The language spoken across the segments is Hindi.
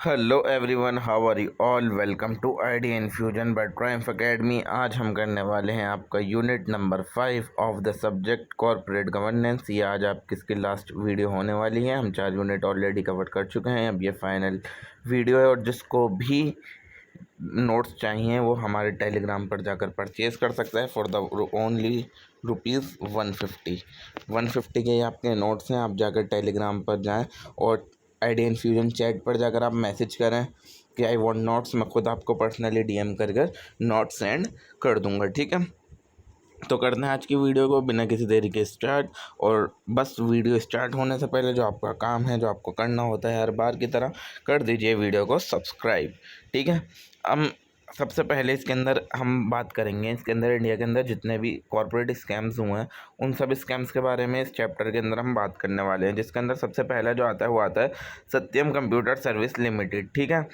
Hello everyone, how are you all. Welcome to ID infusion by triumph academy. आज हम करने वाले हैं आपका unit number 5 of the subject corporate governance. ये आज आपकी इसकी लास्ट वीडियो होने वाली है। हम 4 यूनिट ऑलरेडी कवर कर चुके हैं, अब ये फाइनल वीडियो है। और जिसको भी नोट्स चाहिए वो हमारे टेलीग्राम पर जाकर परचेज़ कर सकता है फॉर द ओनली ₹150 के आपके नोट्स हैं। आप जाकर टेलीग्राम पर जाएं और आईडी इन्फ्यूजन चैट पर जाकर आप मैसेज करें कि आई वांट नोट्स। मैं खुद आपको पर्सनली डीएम कर नोट्स सेंड कर दूंगा, ठीक है। तो करते हैं आज की वीडियो को बिना किसी देरी के स्टार्ट। और बस वीडियो स्टार्ट होने से पहले जो आपका काम है, जो आपको करना होता है हर बार की तरह, कर दीजिए वीडियो को सब्सक्राइब, ठीक है। हम सबसे पहले इसके अंदर हम बात करेंगे, इसके अंदर इंडिया के अंदर जितने भी कॉर्पोरेट स्कैम्स हुए हैं उन सब स्कैम्स के बारे में इस चैप्टर के अंदर हम बात करने वाले हैं। जिसके अंदर सबसे पहला जो आता है वो आता है सत्यम कंप्यूटर सर्विस लिमिटेड, ठीक है।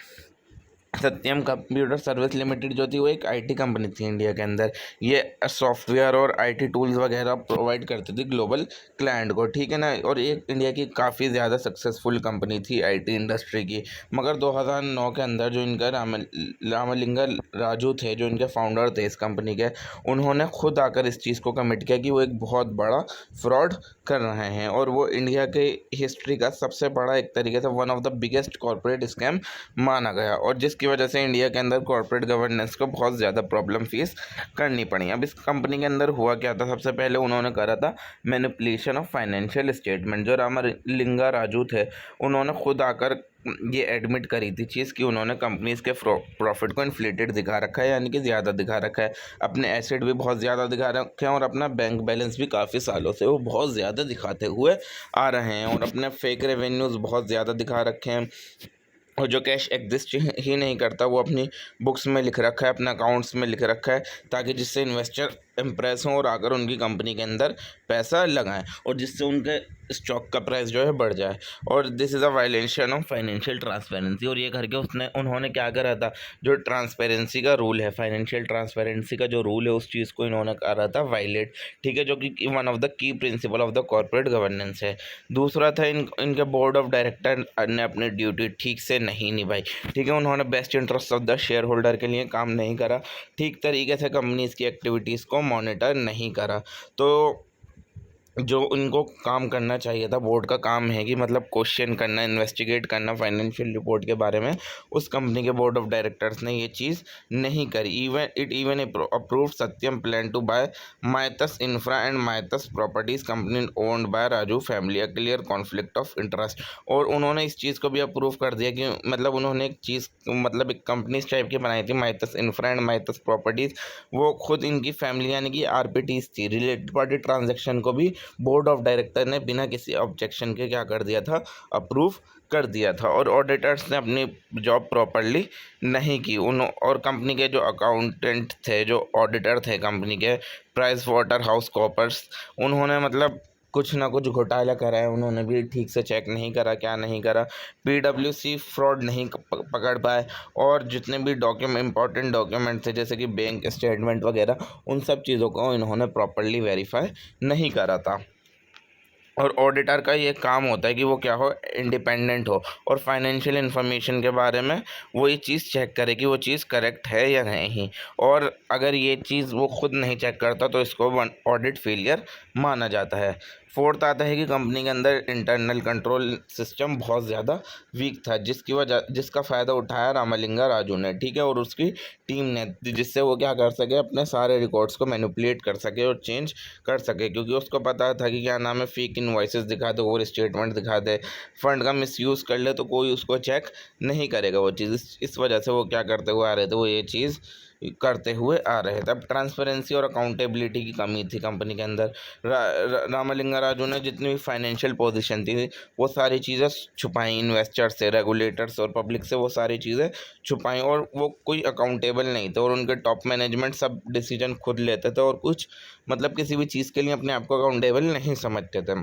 सत्यम कंप्यूटर सर्विस लिमिटेड जो थी वो एक आईटी कंपनी थी इंडिया के अंदर। ये सॉफ्टवेयर और आईटी टूल्स वगैरह प्रोवाइड करती थी ग्लोबल क्लाइंट को, ठीक है ना। और ये इंडिया की काफ़ी ज़्यादा सक्सेसफुल कंपनी थी आईटी इंडस्ट्री की। मगर 2009 के अंदर जो इनका रामलिंगा राजू थे, जो इनके फाउंडर थे इस कंपनी के, उन्होंने खुद आकर इस चीज़ को कमिट किया कि वो एक बहुत बड़ा फ्रॉड कर रहे हैं। और वो इंडिया के हिस्ट्री का सबसे बड़ा, एक तरीके से one of the biggest corporate scam माना गया। और जिसकी वजह से इंडिया के अंदर कॉर्पोरेट गवर्नेंस को बहुत ज़्यादा प्रॉब्लम फेस करनी पड़ी। अब इस कंपनी के अंदर हुआ क्या था, सबसे पहले उन्होंने करा था मैनिपुलेशन ऑफ फाइनेंशियल स्टेटमेंट। जो रामलिंगा राजू थे उन्होंने खुद आकर ये एडमिट करी थी चीज़ कि उन्होंने कंपनीज के प्रॉफिट को इन्फ्लेटेड दिखा रखा है, यानी कि ज़्यादा दिखा रखा है। अपने एसेट भी बहुत ज़्यादा दिखा रखे हैं और अपना बैंक बैलेंस भी काफ़ी सालों से वो बहुत ज़्यादा दिखाते हुए आ रहे हैं। और अपने फेक रेवेन्यूज़ बहुत ज़्यादा दिखा रखे हैं। और जो कैश एग्जिस्ट ही नहीं करता वो अपनी बुक्स में लिख रखा है, अपने अकाउंट्स में लिख रखा है, ताकि जिससे इन्वेस्टर इम्प्रेस हों और आकर उनकी कंपनी के अंदर पैसा लगाएं और जिससे उनके स्टॉक का प्राइस जो है बढ़ जाए। और this is a violation of financial transparency. और ये करके उन्होंने क्या करा था, जो ट्रांसपेरेंसी का रूल है, फाइनेंशियल ट्रांसपेरेंसी का जो रूल है, उस चीज़ को इन्होंने करा था वायलेट, ठीक है, जो कि one of the key principle of the corporate governance है। दूसरा था इनके बोर्ड ऑफ डायरेक्टर ने अपनी ड्यूटी ठीक से नहीं निभाई, ठीक है। उन्होंने best interest of the share holder के लिए काम नहीं करा, ठीक तरीके से कंपनीज की एक्टिविटीज़ को मॉनिटर नहीं करा। तो जो उनको काम करना चाहिए था, बोर्ड का काम है कि मतलब क्वेश्चन करना, इन्वेस्टिगेट करना फाइनेंशियल रिपोर्ट के बारे में, उस कंपनी के बोर्ड ऑफ डायरेक्टर्स ने ये चीज़ नहीं करी। Even approved Satyam plan to buy Maytas infra and Maytas properties company owned by Raju family, a clear conflict of interest. और उन्होंने इस चीज़ को भी अप्रूव कर दिया कि मतलब उन्होंने एक चीज़, मतलब एक कंपनी टाइप की बनाई थी माइतस इंफ्रा एंड माइतस प्रॉपर्टीज़। वो खुद इनकी फैमिली यानी कि आरपीटीज थी, रिलेटेड पार्टी ट्रांजेक्शन को भी बोर्ड ऑफ डायरेक्टर ने बिना किसी ऑब्जेक्शन के क्या कर दिया था, अप्रूव कर दिया था। और ऑडिटर्स ने अपनी जॉब प्रॉपरली नहीं की। और कंपनी के जो अकाउंटेंट थे, जो ऑडिटर थे कंपनी के, प्राइस वाटर हाउस कॉपर्स, उन्होंने मतलब कुछ ना कुछ घोटाला करा है। उन्होंने भी ठीक से चेक नहीं करा, क्या नहीं करा, पीडब्ल्यूसी फ्रॉड नहीं पकड़ पाए। और जितने भी इंपॉर्टेंट डॉक्यूमेंट थे, जैसे कि बैंक स्टेटमेंट वगैरह, उन सब चीज़ों को इन्होंने प्रॉपरली वेरीफाई नहीं करा था। और ऑडिटर का ये काम होता है कि वो क्या हो, इंडिपेंडेंट हो और फाइनेंशियल इन्फॉर्मेशन के बारे में वो ये चीज़ चेक करे कि वो चीज़ करेक्ट है या नहीं। और अगर ये चीज़ वो खुद नहीं चेक करता तो इसको ऑडिट फेलियर माना जाता है। फोर्थ आता है कि कंपनी के अंदर इंटरनल कंट्रोल सिस्टम बहुत ज़्यादा वीक था, जिसका फ़ायदा उठाया रामलिंगा राजू ने, ठीक है, और उसकी टीम ने, जिससे वो क्या कर सके, अपने सारे रिकॉर्ड्स को मैनिपुलेट कर सके और चेंज कर सके। क्योंकि उसको पता था कि क्या नाम है, फेक इनवॉइसेस दिखा दे, ओवर स्टेटमेंट दिखा दे, फंड का मिसयूज़ कर ले, तो कोई उसको चेक नहीं करेगा वो चीज़। इस वजह से वो क्या करते हुए आ रहे थे, वो ये चीज़ करते हुए आ रहे थे। अब ट्रांसपेरेंसी और अकाउंटेबिलिटी की कमी थी कंपनी के अंदर। रामलिंगा राजू ने जितनी भी फाइनेंशियल पोजीशन थी वो सारी चीज़ें छुपाई, इन्वेस्टर से, रेगुलेटर्स और पब्लिक से वो सारी चीज़ें छुपाई। और वो कोई अकाउंटेबल नहीं थे और उनके टॉप मैनेजमेंट सब डिसीजन खुद लेते थे और कुछ मतलब किसी भी चीज़ के लिए अपने आप को अकाउंटेबल नहीं समझते थे।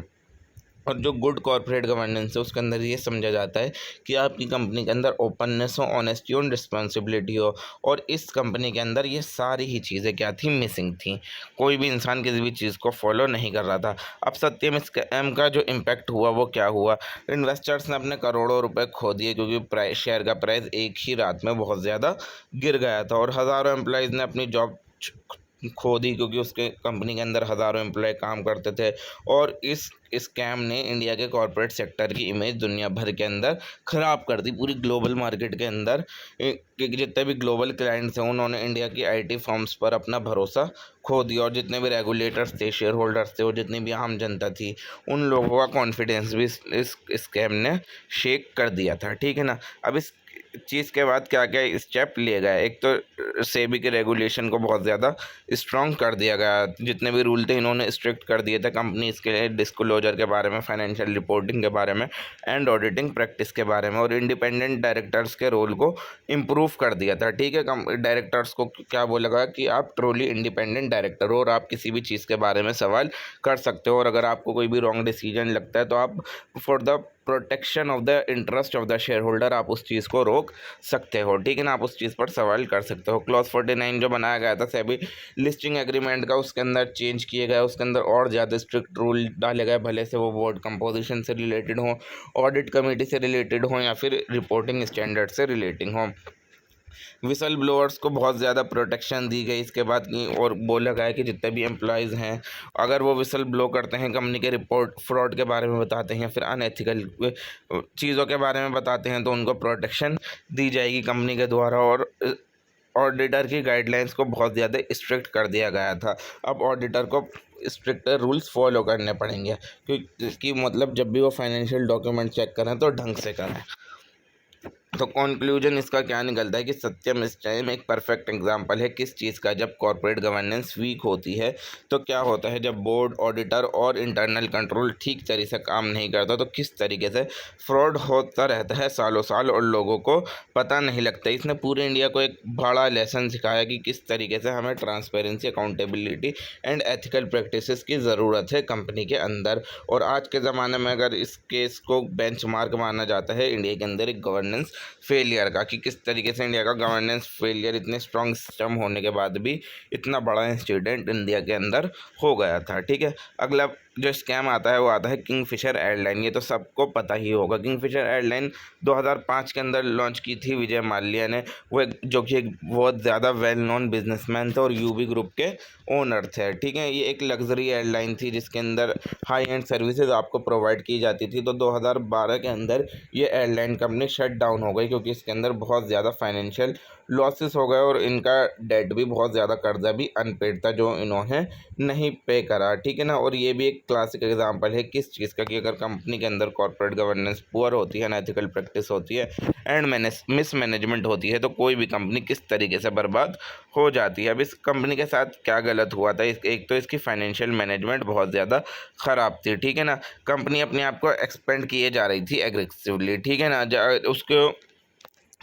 और जो गुड कॉर्पोरेट गवर्नेंस है उसके अंदर ये समझा जाता है कि आपकी कंपनी के अंदर ओपननेस हो, ऑनेस्टी और रिस्पॉन्सिबिलिटी हो। और इस कंपनी के अंदर ये सारी ही चीज़ें क्या थी, मिसिंग थी। कोई भी इंसान किसी भी चीज़ को फॉलो नहीं कर रहा था। अब सत्यम स्कैम का जो इम्पैक्ट हुआ वो क्या हुआ, इन्वेस्टर्स ने अपने करोड़ों रुपए खो दिए, क्योंकि प्राइस, शेयर का प्राइस एक ही रात में बहुत ज़्यादा गिर गया था। और हज़ारों एम्प्लॉयज़ ने अपनी जॉब खो दी, क्योंकि उसके कंपनी के अंदर हज़ारों एम्प्लॉय काम करते थे। और इस स्कैम ने इंडिया के कॉरपोरेट सेक्टर की इमेज दुनिया भर के अंदर ख़राब कर दी, पूरी ग्लोबल मार्केट के अंदर। कि जितने भी ग्लोबल क्लाइंट्स हैं उन्होंने इंडिया की आईटी फर्म्स पर अपना भरोसा खो दिया, और जितने भी रेगुलेटर्स थे, शेयर होल्डर्स थे, और जितनी भी आम जनता थी, उन लोगों का कॉन्फिडेंस भी इस स्कैम ने शेक कर दिया था। ठीक है ना। अब इस चीज़ के बाद क्या क्या स्टेप लिए गए, एक तो सेबी के रेगुलेशन को बहुत ज़्यादा स्ट्रॉन्ग कर दिया गया। जितने भी रूल थे इन्होंने स्ट्रिक्ट कर दिए थे कंपनीज के लिए, डिस्क्लोजर के बारे में, फाइनेंशियल रिपोर्टिंग के बारे में, एंड ऑडिटिंग प्रैक्टिस के बारे में। और इंडिपेंडेंट डायरेक्टर्स के रोल को इम्प्रूव कर दिया था। ठीक है। डायरेक्टर्स को क्या बोला गया कि आप ट्रूली इंडिपेंडेंट डायरेक्टर हो और आप किसी भी चीज़ के बारे में सवाल कर सकते हो, और अगर आपको कोई भी रॉन्ग डिसीजन लगता है तो आप for the protection of the interest of the share holder आप उस चीज़ को रोक सकते हो। ठीक है ना। आप उस चीज़ पर सवाल कर सकते हो। क्लॉज 49 जो बनाया गया था सेबी लिस्टिंग एग्रीमेंट का, उसके अंदर चेंज किए गए, उसके अंदर और ज़्यादा स्ट्रिक्ट रूल डाले गए, भले से वो बोर्ड कंपोजिशन से रिलेटेड हो, ऑडिट कमेटी से रिलेटेड हो, या फिर रिपोर्टिंग स्टैंडर्ड से रिलेटिंग हो। विसल ब्लोअर्स को बहुत ज़्यादा प्रोटेक्शन दी गई इसके बाद और बोला गया कि जितने भी एम्प्लॉयज़ हैं अगर वो विसल ब्लो करते हैं, कंपनी के रिपोर्ट फ्रॉड के बारे में बताते हैं, फिर अनएथिकल चीज़ों के बारे में बताते हैं, तो उनको प्रोटेक्शन दी जाएगी कंपनी के द्वारा। और ऑडिटर की गाइडलाइंस को बहुत ज़्यादा स्ट्रिक्ट कर दिया गया था। अब ऑडिटर को स्ट्रिक्ट रूल्स फॉलो करने पड़ेंगे, क्योंकि मतलब जब भी वो फाइनेंशियल डॉक्यूमेंट चेक करें तो ढंग से करें। तो कंक्लूजन इसका क्या निकलता है कि सत्यम इस टाइम एक परफेक्ट एग्जांपल है किस चीज़ का, जब कॉर्पोरेट गवर्नेंस वीक होती है तो क्या होता है, जब बोर्ड, ऑडिटर और इंटरनल कंट्रोल ठीक तरीके से काम नहीं करता तो किस तरीके से फ्रॉड होता रहता है सालों साल और लोगों को पता नहीं लगता। इसने पूरे इंडिया को एक बड़ा लेसन सिखाया कि किस तरीके से हमें transparency, accountability and ethical practices की ज़रूरत है कंपनी के अंदर। और आज के ज़माने में अगर इस केस को बेंचमार्क माना जाता है इंडिया के अंदर एक गवर्नेंस फेलियर का, कि किस तरीके से इंडिया का गवर्नेंस फेलियर, इतने स्ट्रॉन्ग सिस्टम होने के बाद भी इतना बड़ा इंसिडेंट इंडिया के अंदर हो गया था। ठीक है। अगला जो स्कैम आता है वो आता है किंगफिशर एयरलाइन। ये तो सबको पता ही होगा। किंगफिशर एयरलाइन 2005 के अंदर लॉन्च की थी विजय माल्या ने, जो कि एक बहुत ज़्यादा वेल नोन बिजनेसमैन थे और यूबी ग्रुप के ओनर थे। ठीक है। ये एक लग्जरी एयरलाइन थी जिसके अंदर हाई एंड सर्विसेज आपको प्रोवाइड की जाती थी। तो 2012 के अंदर ये एयरलाइन कंपनी शट डाउन हो गई, क्योंकि इसके अंदर बहुत ज़्यादा फाइनेंशियल लॉसेस हो गए और इनका डेट भी बहुत ज़्यादा, कर्जा भी अनपेड था जो इन्होंने नहीं पे करा। ठीक है ना। और ये भी एक क्लासिक एग्जांपल है किस चीज़ का, कि अगर कंपनी के अंदर कॉर्पोरेट गवर्नेंस पुअर होती है, अनएथिकल प्रैक्टिस होती है एंड मिसमैनेजमेंट होती है, तो कोई भी कंपनी किस तरीके से बर्बाद हो जाती है। अब इस कंपनी के साथ क्या गलत हुआ था, एक तो इसकी फाइनेंशियल मैनेजमेंट बहुत ज़्यादा ख़राब थी। ठीक है ना। कंपनी अपने आप को एक्सपेंड किए जा रही थी एग्रेसिवली। ठीक है ना। उसको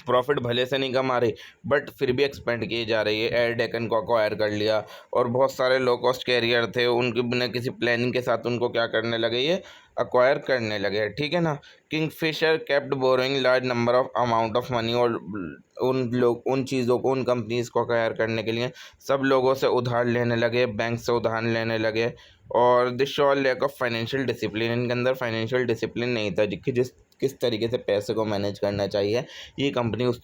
प्रॉफिट भले से नहीं कमा रही बट फिर भी एक्सपेंड की जा रही है। एयर डेकन को अक्वायर कर लिया और बहुत सारे लो कॉस्ट कैरियर थे, उनके बिना किसी प्लानिंग के साथ उनको क्या करने लगे, ये अक्वायर करने लगे। ठीक है ना। Kingfisher kept borrowing large number of amount of money, और उन चीज़ों को, उन कंपनीज को अक्वायर करने के लिए सब लोगों से उधार लेने लगे, बैंक से उधार लेने लगे। और this show lack of financial discipline, इनके अंदर फाइनेंशियल डिसिप्लिन नहीं था, जिस किस तरीके से पैसे को मैनेज करना चाहिए ये कंपनी उस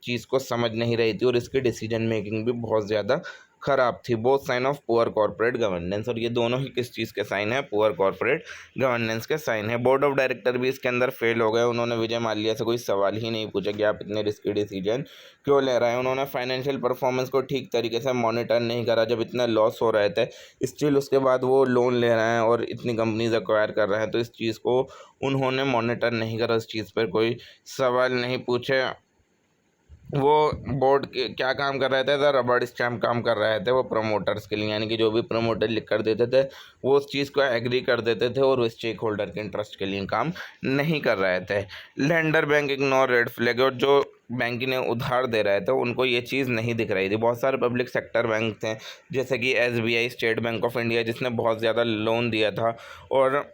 चीज़ को समझ नहीं रही थी, और इसकी डिसीजन मेकिंग भी बहुत ज़्यादा ख़राब थी। Both sign of poor corporate governance, और ये दोनों ही किस चीज़ के साइन है, पुअर कॉर्पोरेट गवर्नेंस के साइन है। बोर्ड ऑफ डायरेक्टर भी इसके अंदर फेल हो गए। उन्होंने विजय माल्या से कोई सवाल ही नहीं पूछा कि आप इतने रिस्की डिसीजन क्यों ले रहे हैं। उन्होंने फाइनेंशियल परफॉर्मेंस को ठीक तरीके से मॉनिटर नहीं करा, जब इतना लॉस हो रहे थे स्टिल उसके बाद वो लोन ले रहे हैं और इतनी कंपनीज एक्वायर कर रहे हैं, तो इस चीज़ को उन्होंने मॉनिटर नहीं करा, इस चीज़ पर कोई सवाल नहीं पूछे। वो बोर्ड के क्या काम कर रहे थे, द रबड़ स्टैम्प काम कर रहे थे वो प्रमोटर्स के लिए, यानी कि जो भी प्रमोटर लिख कर देते थे वो उस चीज़ को एग्री कर देते थे और वो स्टेक होल्डर के इंटरेस्ट के लिए काम नहीं कर रहे थे। Lender bank ignore red flag, और जो बैंक ने उधार दे रहे थे उनको ये चीज़ नहीं दिख रही थी। बहुत सारे पब्लिक सेक्टर बैंक थे जैसे कि SBI, state bank of India, जिसने बहुत ज़्यादा लोन दिया था और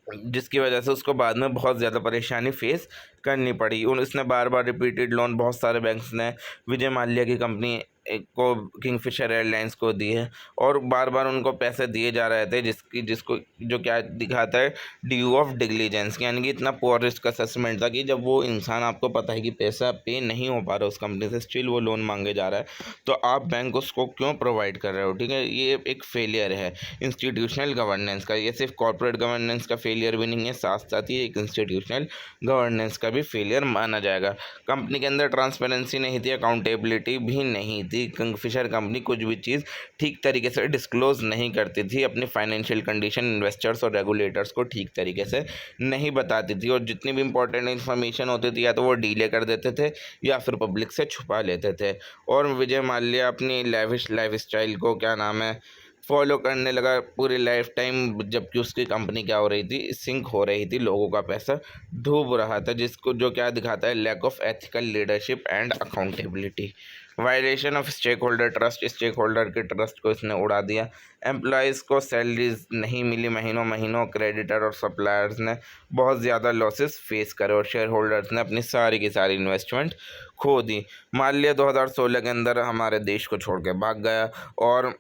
जिसकी वजह से उसको बाद में बहुत ज़्यादा परेशानी फेस करनी पड़ी। उसने बार बार रिपीटेड लोन बहुत सारे बैंक्स ने विजय माल्या की कंपनी को किंगफिशर एयरलाइंस को दी है, और बार बार उनको पैसे दिए जा रहे थे, जिसको जो क्या दिखाता है ड्यू ऑफ डिलीजेंस, यानी कि इतना पुअर रिस्क असेसमेंट था कि जब वो इंसान आपको पता है कि पैसा पे नहीं हो पा रहा उस कंपनी से, स्टिल वो लोन मांगे जा रहा है, तो आप बैंक उसको क्यों प्रोवाइड कर रहे हो। ठीक है, ये एक फेलियर है इंस्टीट्यूशनल गवर्नेंस का। ये सिर्फ कॉर्पोरेट गवर्नेंस का फेलियर भी नहीं है, साथ साथ ही एक इंस्टीट्यूशनल गवर्नेंस का भी फेलियर माना जाएगा। कंपनी के अंदर ट्रांसपेरेंसी नहीं थी, अकाउंटेबिलिटी भी नहीं थी। किंगफिशर कंपनी कुछ भी चीज़ ठीक तरीके से डिस्क्लोज नहीं करती थी, अपनी फाइनेंशियल कंडीशन इन्वेस्टर्स और रेगुलेटर्स को ठीक तरीके से नहीं बताती थी, और जितनी भी इंपॉर्टेंट इन्फॉर्मेशन होती थी या तो वो डीले कर देते थे या फिर पब्लिक से छुपा लेते थे। और विजय माल्या अपनी लेविश लाइफ स्टाइल को क्या नाम है फॉलो करने लगा पूरी लाइफ टाइम, जबकि उसकी कंपनी क्या हो रही थी, सिंक हो रही थी, लोगों का पैसा डूब रहा था, जिसको जो क्या दिखाता है lack of ethical leadership and accountability. Violation of stakeholder trust, stakeholder के ट्रस्ट को इसने उड़ा दिया। एम्प्लॉयज़ को सैलरीज नहीं मिली महीनों महीनों, क्रेडिटर और सप्लायर्स ने बहुत ज़्यादा लॉसेस फेस करे, और शेयर होल्डर्स ने अपनी सारी की सारी इन्वेस्टमेंट खो दी। माल्या 2016 के अंदर हमारे देश को छोड़ के भाग गया, और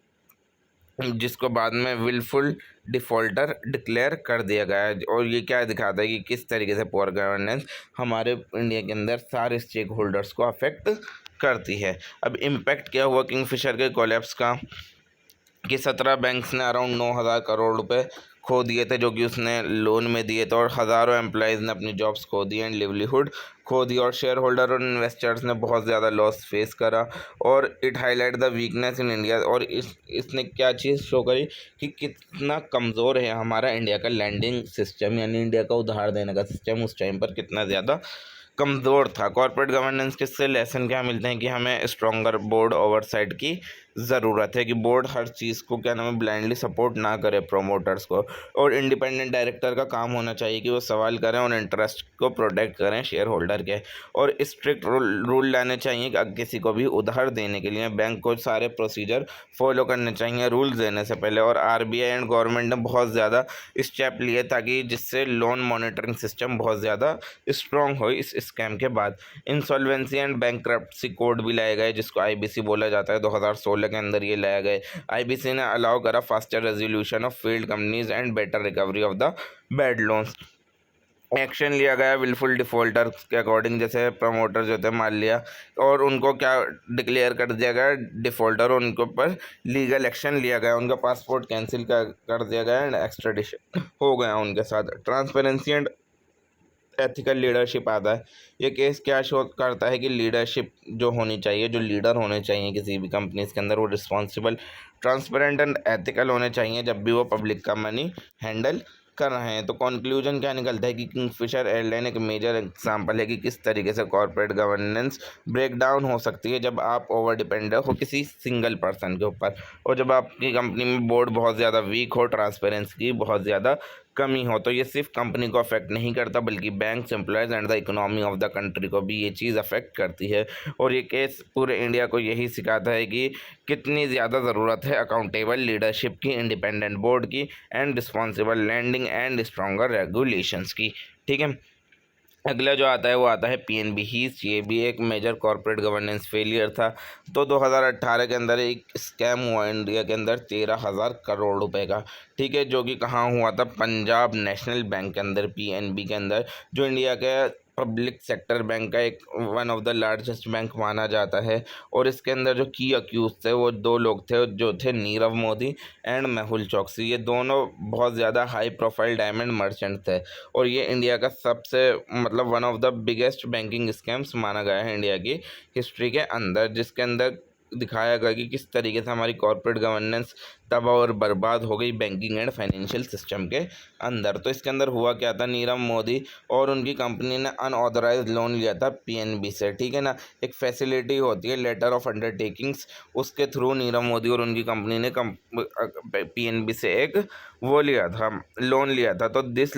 जिसको बाद में विलफुल डिफ़ॉल्टर डिक्लेयर कर दिया गया है। और ये क्या दिखाता है कि किस तरीके से पुअर गवर्नेंस हमारे इंडिया के अंदर सारे स्टेक होल्डर्स को अफेक्ट करती है। अब इम्पैक्ट क्या हुआ किंगफिशर के कोलैप्स का, कि 17 बैंक्स ने अराउंड 9,000 करोड़ रुपए खो दिए थे, जो कि उसने लोन में दिए थे, और हज़ारों एम्प्लॉयज़ ने अपनी जॉब्स खो दी एंड लिवलीहुड खो दी, और शेयर होल्डर और इन्वेस्टर्स ने बहुत ज़्यादा लॉस फेस करा। और it highlight the weakness in India, और इसने क्या चीज़ शो करी कि कितना कमज़ोर है हमारा इंडिया का लैंडिंग सिस्टम, यानी इंडिया का उधार देने का सिस्टम उस टाइम पर कितना ज़्यादा कमज़ोर था। कॉर्पोरेट गवर्नेंस के से लेसन क्या मिलते हैं कि हमें स्ट्रॉन्गर बोर्ड ओवरसाइट की ज़रूरत है, कि बोर्ड हर चीज़ को क्या नाम है ब्लाइंडली सपोर्ट ना करे प्रोमोटर्स को, और इंडिपेंडेंट डायरेक्टर का काम होना चाहिए कि वो सवाल करें और इंटरेस्ट को प्रोटेक्ट करें शेयर होल्डर के, और स्ट्रिक्ट रूल लाने चाहिए कि किसी को भी उधार देने के लिए बैंक को सारे प्रोसीजर फॉलो करने चाहिए रूल्स देने से पहले। और आरबीआई एंड गवर्नमेंट ने बहुत ज़्यादा स्टेप लिए ताकि जिससे लोन मॉनिटरिंग सिस्टम बहुत ज़्यादा स्ट्रॉन्ग हो इस स्कैम के बाद। इंसॉल्वेंसी एंड बैंकरप्सी कोड भी लाए गए, जिसको आईबीसी बोला जाता है, 2016 के अंदर ये लाया गए। आईबीसी ने अलाउ करा faster resolution of failed companies and better recovery of the bad loans. Action लिया गया विलफुल डिफ़ॉल्टर के अकॉर्डिंग, जैसे प्रमोटर जो थे माल्या, और उनको क्या डिक्लेयर कर दिया गया डिफ़ॉल्टर, और उनके ऊपर लीगल एक्शन लिया गया, उनका पासपोर्ट कैंसिल कर दिया गया एंड एक्स्ट्राडिशन हो गया उनके साथ। ट्रांसपेरेंसी एंड एथिकल लीडरशिप आता है। ये केस क्या शो करता है कि लीडरशिप जो होनी चाहिए, जो लीडर होने चाहिए किसी भी कंपनीज के अंदर, वो रिस्पॉन्सिबल, ट्रांसपेरेंट एंड एथिकल होने चाहिए जब भी वो पब्लिक का मनी हैंडल कर रहे हैं। तो कंक्लूजन क्या निकलता है कि किंगफिशर एयरलाइन एक मेजर एग्जांपल है कि किस तरीके से कॉर्पोरेट गवर्नेंस ब्रेक डाउन हो सकती है जब आप ओवर डिपेंड हो किसी सिंगल पर्सन के ऊपर, और जब आपकी कंपनी में बोर्ड बहुत ज़्यादा वीक हो, ट्रांसपेरेंसी की बहुत ज़्यादा कमी हो। तो ये सिर्फ कंपनी को अफेक्ट नहीं करता, बल्कि banks, employees and the economy of the country को भी ये चीज़ अफेक्ट करती है। और ये केस पूरे इंडिया को यही सिखाता है कि कितनी ज़्यादा ज़रूरत है अकाउंटेबल लीडरशिप की, इंडिपेंडेंट बोर्ड की, and responsible lending and stronger regulations की। ठीक है, अगला जो आता है वो आता है पीएनबी हीस। ये भी एक मेजर कॉर्पोरेट गवर्नेंस फेलियर था। तो 2018 के अंदर एक स्कैम हुआ इंडिया के अंदर 13,000 करोड़ रुपए का। ठीक है, जो कि कहाँ हुआ था, पंजाब नेशनल बैंक के अंदर, पीएनबी के अंदर, जो इंडिया के पब्लिक सेक्टर बैंक का एक one of the largest bank माना जाता है। और इसके अंदर जो की अक्यूज थे वो दो लोग थे, जो थे नीरव मोदी एंड मेहुल चौकसी। ये दोनों बहुत ज़्यादा हाई प्रोफाइल डायमंड मर्चेंट थे, और ये इंडिया का सबसे मतलब one of the biggest banking scams माना गया है इंडिया की हिस्ट्री के अंदर, जिसके अंदर दिखाया गया कि किस तरीके से हमारी कॉर्पोरेट गवर्नेंस तबाह और बर्बाद हो गई बैंकिंग एंड फाइनेंशियल सिस्टम के अंदर। तो इसके अंदर हुआ क्या था, नीरव मोदी और उनकी कंपनी ने अनऑथराइज्ड लोन लिया था पीएनबी से। ठीक है ना, एक फैसिलिटी होती है लेटर ऑफ अंडरटेकिंग्स, उसके थ्रू नीरव मोदी और उनकी कंपनी ने पीएनबी से एक वो लिया था, लोन लिया था। तो this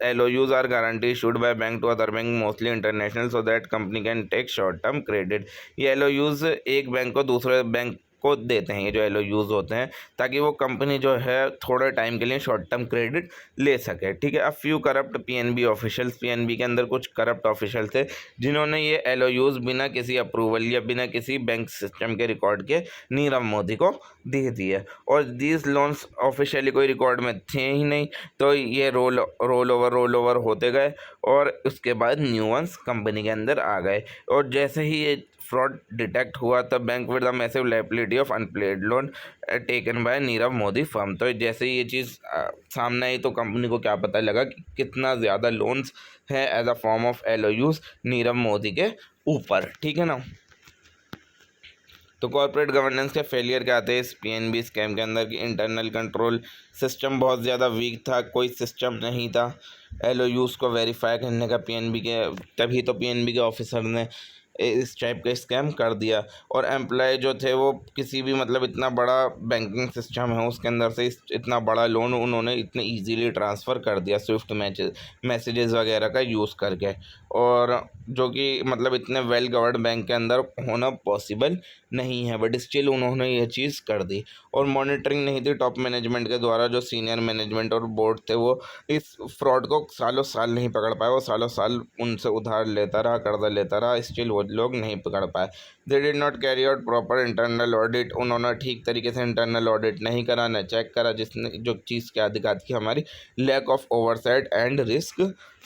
LOUs are guarantee issued by bank to other bank, mostly international, so that company can take short term credit. ये LOUs एक बैंक को दूसरे बैंक को देते हैं, ये जो LOUs होते हैं, ताकि वो कंपनी जो है थोड़े टाइम के लिए शॉर्ट टर्म क्रेडिट ले सके। ठीक है, अब few corrupt PNB officials, PNB के अंदर कुछ करप्ट ऑफिशियल थे जिन्होंने ये LOUs बिना किसी अप्रूवल या बिना किसी बैंक सिस्टम के रिकॉर्ड के नीरव मोदी को दे दिए, और दीज लोन्स ऑफिशियली कोई रिकॉर्ड में थे ही नहीं, तो ये रोल ओवर होते गए और उसके बाद न्यू वंस कंपनी के अंदर आ गए। और जैसे ही ये फ्रॉड डिटेक्ट हुआ तब bank with the massive liability of unpaired loan taken by Nirav Modi firm, तो जैसे ही ये चीज़ सामने आई तो कंपनी को क्या पता लगा कि कितना ज़्यादा लोन्स है as a form of LOUs Nirav Modi के ऊपर। ठीक है ना। तो कॉर्पोरेट गवर्नेंस के फेलियर क्या आते हैं इस PNB स्कैम के अंदर कि इंटरनल कंट्रोल सिस्टम बहुत ज़्यादा वीक था, कोई सिस्टम नहीं था LOUs को वेरीफाई करने का PNB के, तभी तो PNB के ऑफिसर ने इस टाइप का स्कैम कर दिया। और एम्प्लॉय जो थे वो किसी भी मतलब इतना बड़ा बैंकिंग सिस्टम है उसके अंदर से इतना बड़ा लोन उन्होंने इतने इजीली ट्रांसफ़र कर दिया स्विफ्ट मैसेजेस वगैरह का यूज़ करके, और जो कि मतलब इतने वेल गवर्ड बैंक के अंदर होना पॉसिबल नहीं है, बट स्टिल उन्होंने ये चीज़ कर दी। और मॉनिटरिंग नहीं थी टॉप मैनेजमेंट के द्वारा, जो सीनियर मैनेजमेंट और बोर्ड थे वो इस फ्रॉड को सालों साल नहीं पकड़ पाए, वो सालों साल उनसे उधार लेता रहा, कर्जा लेता रहा, स्टिल वो लोग नहीं पकड़ पाए। They did not carry out proper internal audit, उन्होंने ठीक तरीके से इंटरनल ऑडिट नहीं करा, न चेक करा, जिसने जो चीज़ क्या दिखाती है हमारी lack of oversight and risk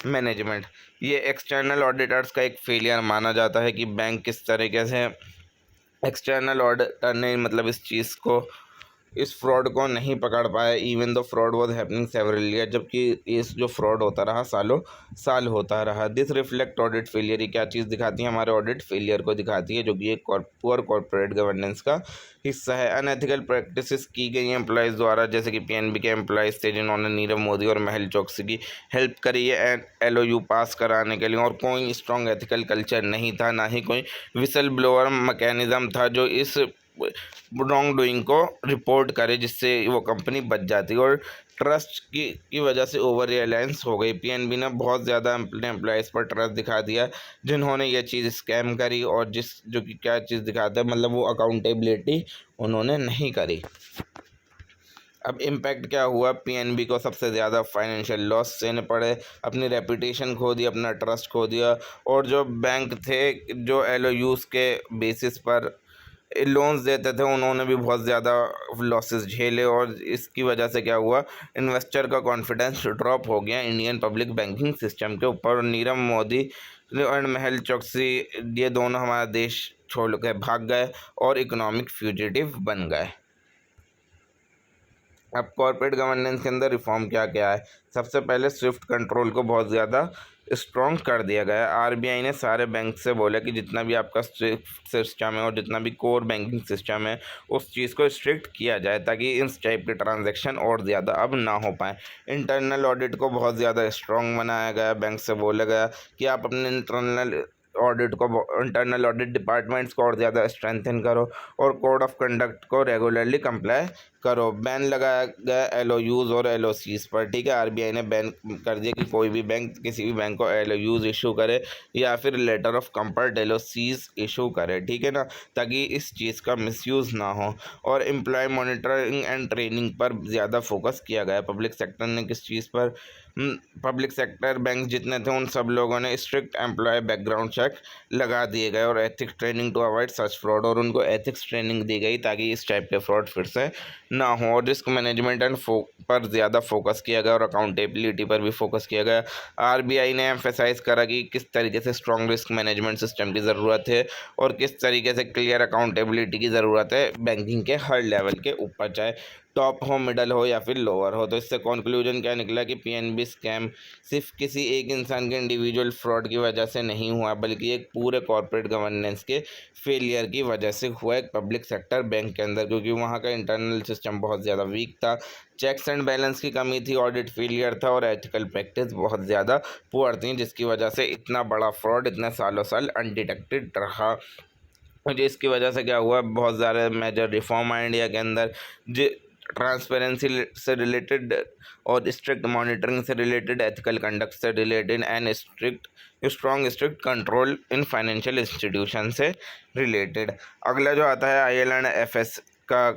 management. ये एक्सटर्नल ऑडिटर्स का एक फेलियर माना जाता है कि बैंक किस तरीके से एक्सटर्नल ऑडिटर ने मतलब इस चीज़ को, इस फ्रॉड को नहीं पकड़ पाए, even though fraud was happening several year, जबकि इस जो फ्रॉड होता रहा सालों साल होता रहा। दिस रिफ्लेक्ट ऑडिट फेलियर, ये क्या चीज़ दिखाती है, हमारे ऑडिट फेलियर को दिखाती है, जो कि एक पुअर कॉर्पोरेट गवर्नेंस का हिस्सा है। अनएथिकल प्रैक्टिसेस की गई एम्प्लॉयज़ द्वारा, जैसे कि PNB के एम्प्लॉयज़ थे जिन्होंने नीरव मोदी और मेहुल चोकसी की हेल्प करी है LOU पास कराने के लिए, और कोई स्ट्रॉन्ग एथिकल कल्चर नहीं था, ना ही कोई विसल ब्लोअर मैकेनिज़्म था जो इस रॉन्ग डूइंग को रिपोर्ट करे, जिससे वो कंपनी बच जाती। और ट्रस्ट की वजह से ओवर रिलायंस हो गई, PNB ने बहुत ज़्यादा अपने एम्प्लॉयज़ पर ट्रस्ट दिखा दिया जिन्होंने ये चीज़ स्कैम करी, और जो कि क्या चीज़ दिखाता है मतलब वो अकाउंटेबिलिटी उन्होंने नहीं करी। अब इम्पैक्ट क्या हुआ, PNB को सबसे ज़्यादा फाइनेंशियल लॉस सहने पड़े, अपनी रेपुटेशन खो दी, अपना ट्रस्ट खो दिया, और जो बैंक थे जो LOUs के बेसिस पर लोन्स देते थे उन्होंने भी बहुत ज़्यादा लॉसेस झेले, और इसकी वजह से क्या हुआ, इन्वेस्टर का कॉन्फिडेंस ड्रॉप हो गया इंडियन पब्लिक बैंकिंग सिस्टम के ऊपर। नीरव मोदी और मेहुल चोकसी ये दोनों हमारा देश छोड़ के भाग गए और इकोनॉमिक फ्यूजिटिव बन गए। अब कॉर्पोरेट गवर्नेंस के अंदर रिफॉर्म क्या क्या है, सबसे पहले स्विफ्ट कंट्रोल को बहुत ज़्यादा स्ट्रॉन्ग कर दिया गया। RBI ने सारे बैंक से बोला कि जितना भी आपका स्विफ्ट सिस्टम है और जितना भी कोर बैंकिंग सिस्टम है उस चीज़ को स्ट्रिक्ट किया जाए, ताकि इस टाइप के ट्रांजैक्शन और ज़्यादा अब ना हो पाए। इंटरनल ऑडिट को बहुत ज़्यादा स्ट्रॉन्ग बनाया गया, बैंक से बोला गया कि आप अपने इंटरनल ऑडिट डिपार्टमेंट्स को और ज़्यादा स्ट्रेंथन करो, और कोड ऑफ कंडक्ट को रेगुलरली कंप्लाई करो। बैन लगाया गया LOUs और LOCs पर। ठीक है, RBI ने बैन कर दिया कि कोई भी बैंक किसी भी बैंक को LOUs इशू करे या फिर letter of comfort LOCs issue करे, ठीक है ना, ताकि इस चीज़ का मिसयूज़ ना हो। और एम्प्लॉय मॉनिटरिंग एंड ट्रेनिंग पर ज़्यादा फोकस किया गया। पब्लिक सेक्टर ने किस चीज़ पर, पब्लिक सेक्टर बैंक जितने थे उन सब लोगों ने स्ट्रिक्ट एम्प्लॉय बैकग्राउंड चेक लगा दिए गए, और ethics training to avoid such fraud, और उनको एथिक्स ट्रेनिंग दी गई ताकि इस टाइप के फ्रॉड फिर से ना हो। और रिस्क मैनेजमेंट एंड पर ज़्यादा फोकस किया गया, और अकाउंटेबिलिटी पर भी फोकस किया गया। RBI ने एम्फेसाइज करा कि किस तरीके से स्ट्रॉन्ग रिस्क मैनेजमेंट सिस्टम की ज़रूरत है, और किस तरीके से क्लियर अकाउंटेबिलिटी की ज़रूरत है बैंकिंग के हर लेवल के ऊपर, चाहे टॉप हो, मिडल हो या फिर लोअर हो। तो इससे कंक्लूजन क्या निकला कि PNB स्कैम सिर्फ किसी एक इंसान के इंडिविजुअल फ्रॉड की वजह से नहीं हुआ, बल्कि एक पूरे कॉर्पोरेट गवर्नेंस के फेलियर की वजह से हुआ एक पब्लिक सेक्टर बैंक के अंदर, क्योंकि वहाँ का इंटरनल सिस्टम बहुत ज़्यादा वीक था, चेक्स एंड बैलेंस की कमी थी, ऑडिट फेलियर था, और एथिकल प्रैक्टिस बहुत ज़्यादा पुअर थी, जिसकी वजह से इतना बड़ा फ्रॉड इतने सालों साल अनडिटेक्टेड रहा। जिसकी वजह से क्या हुआ, बहुत ज़्यादा मेजर रिफॉर्म आए इंडिया के अंदर, ट्रांसपेरेंसी से रिलेटेड और स्ट्रिक्ट मॉनिटरिंग से रिलेटेड, एथिकल कंडक्ट से related and strong control in financial institution से रिलेटेड। अगला जो आता है IL&FS का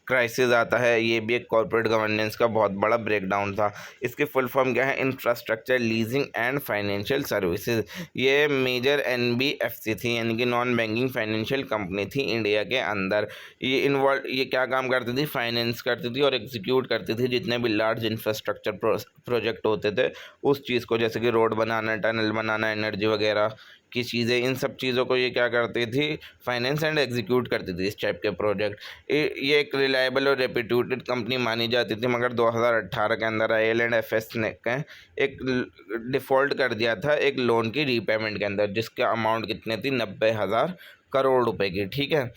क्राइसिस आता है, ये भी एक कॉर्पोरेट गवर्नेंस का बहुत बड़ा ब्रेकडाउन था। इसकी फुल फॉर्म क्या है? Infrastructure leasing and financial services. ये मेजर NBFC थी, यानी कि नॉन बैंकिंग फाइनेंशियल कंपनी थी इंडिया के अंदर। ये क्या काम करती थी? फाइनेंस करती थी और एग्जीक्यूट करती थी जितने भी लार्ज इंफ्रास्ट्रक्चर प्रोजेक्ट होते थे उस चीज़ को, जैसे कि रोड बनाना, टनल बनाना, एनर्जी वगैरह की चीज़ें, इन सब चीज़ों को ये क्या करती थी? फाइनेंस एंड एग्जीक्यूट करती थी इस टाइप के प्रोजेक्ट। ये एक रिलायबल और रेप्यूटेड कंपनी मानी जाती थी, मगर 2018 के अंदर IL&FS ने एक डिफ़ॉल्ट कर दिया था एक लोन की रीपेमेंट के अंदर, जिसका अमाउंट कितने थी? 90,000 करोड़ रुपए की, ठीक है।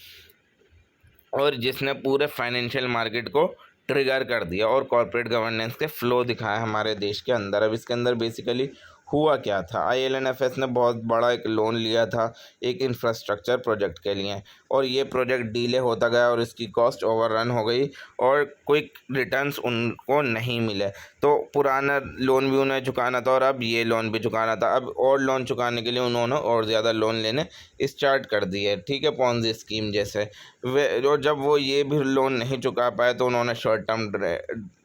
और जिसने पूरे फाइनेंशियल मार्केट को ट्रिगर कर दिया और कॉर्पोरेट गवर्नेंस के फ्लो दिखाया हमारे देश के अंदर। अब इसके अंदर बेसिकली हुआ क्या था? IL&FS ने बहुत बड़ा एक लोन लिया था एक इंफ्रास्ट्रक्चर प्रोजेक्ट के लिए, और ये प्रोजेक्ट डिले होता गया और इसकी कॉस्ट ओवररन हो गई और क्विक रिटर्न्स उनको नहीं मिले। तो पुराना लोन भी उन्हें चुकाना था और अब ये लोन भी चुकाना था। अब और लोन चुकाने के लिए उन्होंने और ज़्यादा लोन लेने स्टार्ट कर दिए, ठीक है, पॉन्जी स्कीम जैसे। वे जो जब वो ये भी लोन नहीं चुका पाए तो उन्होंने शॉर्ट टर्म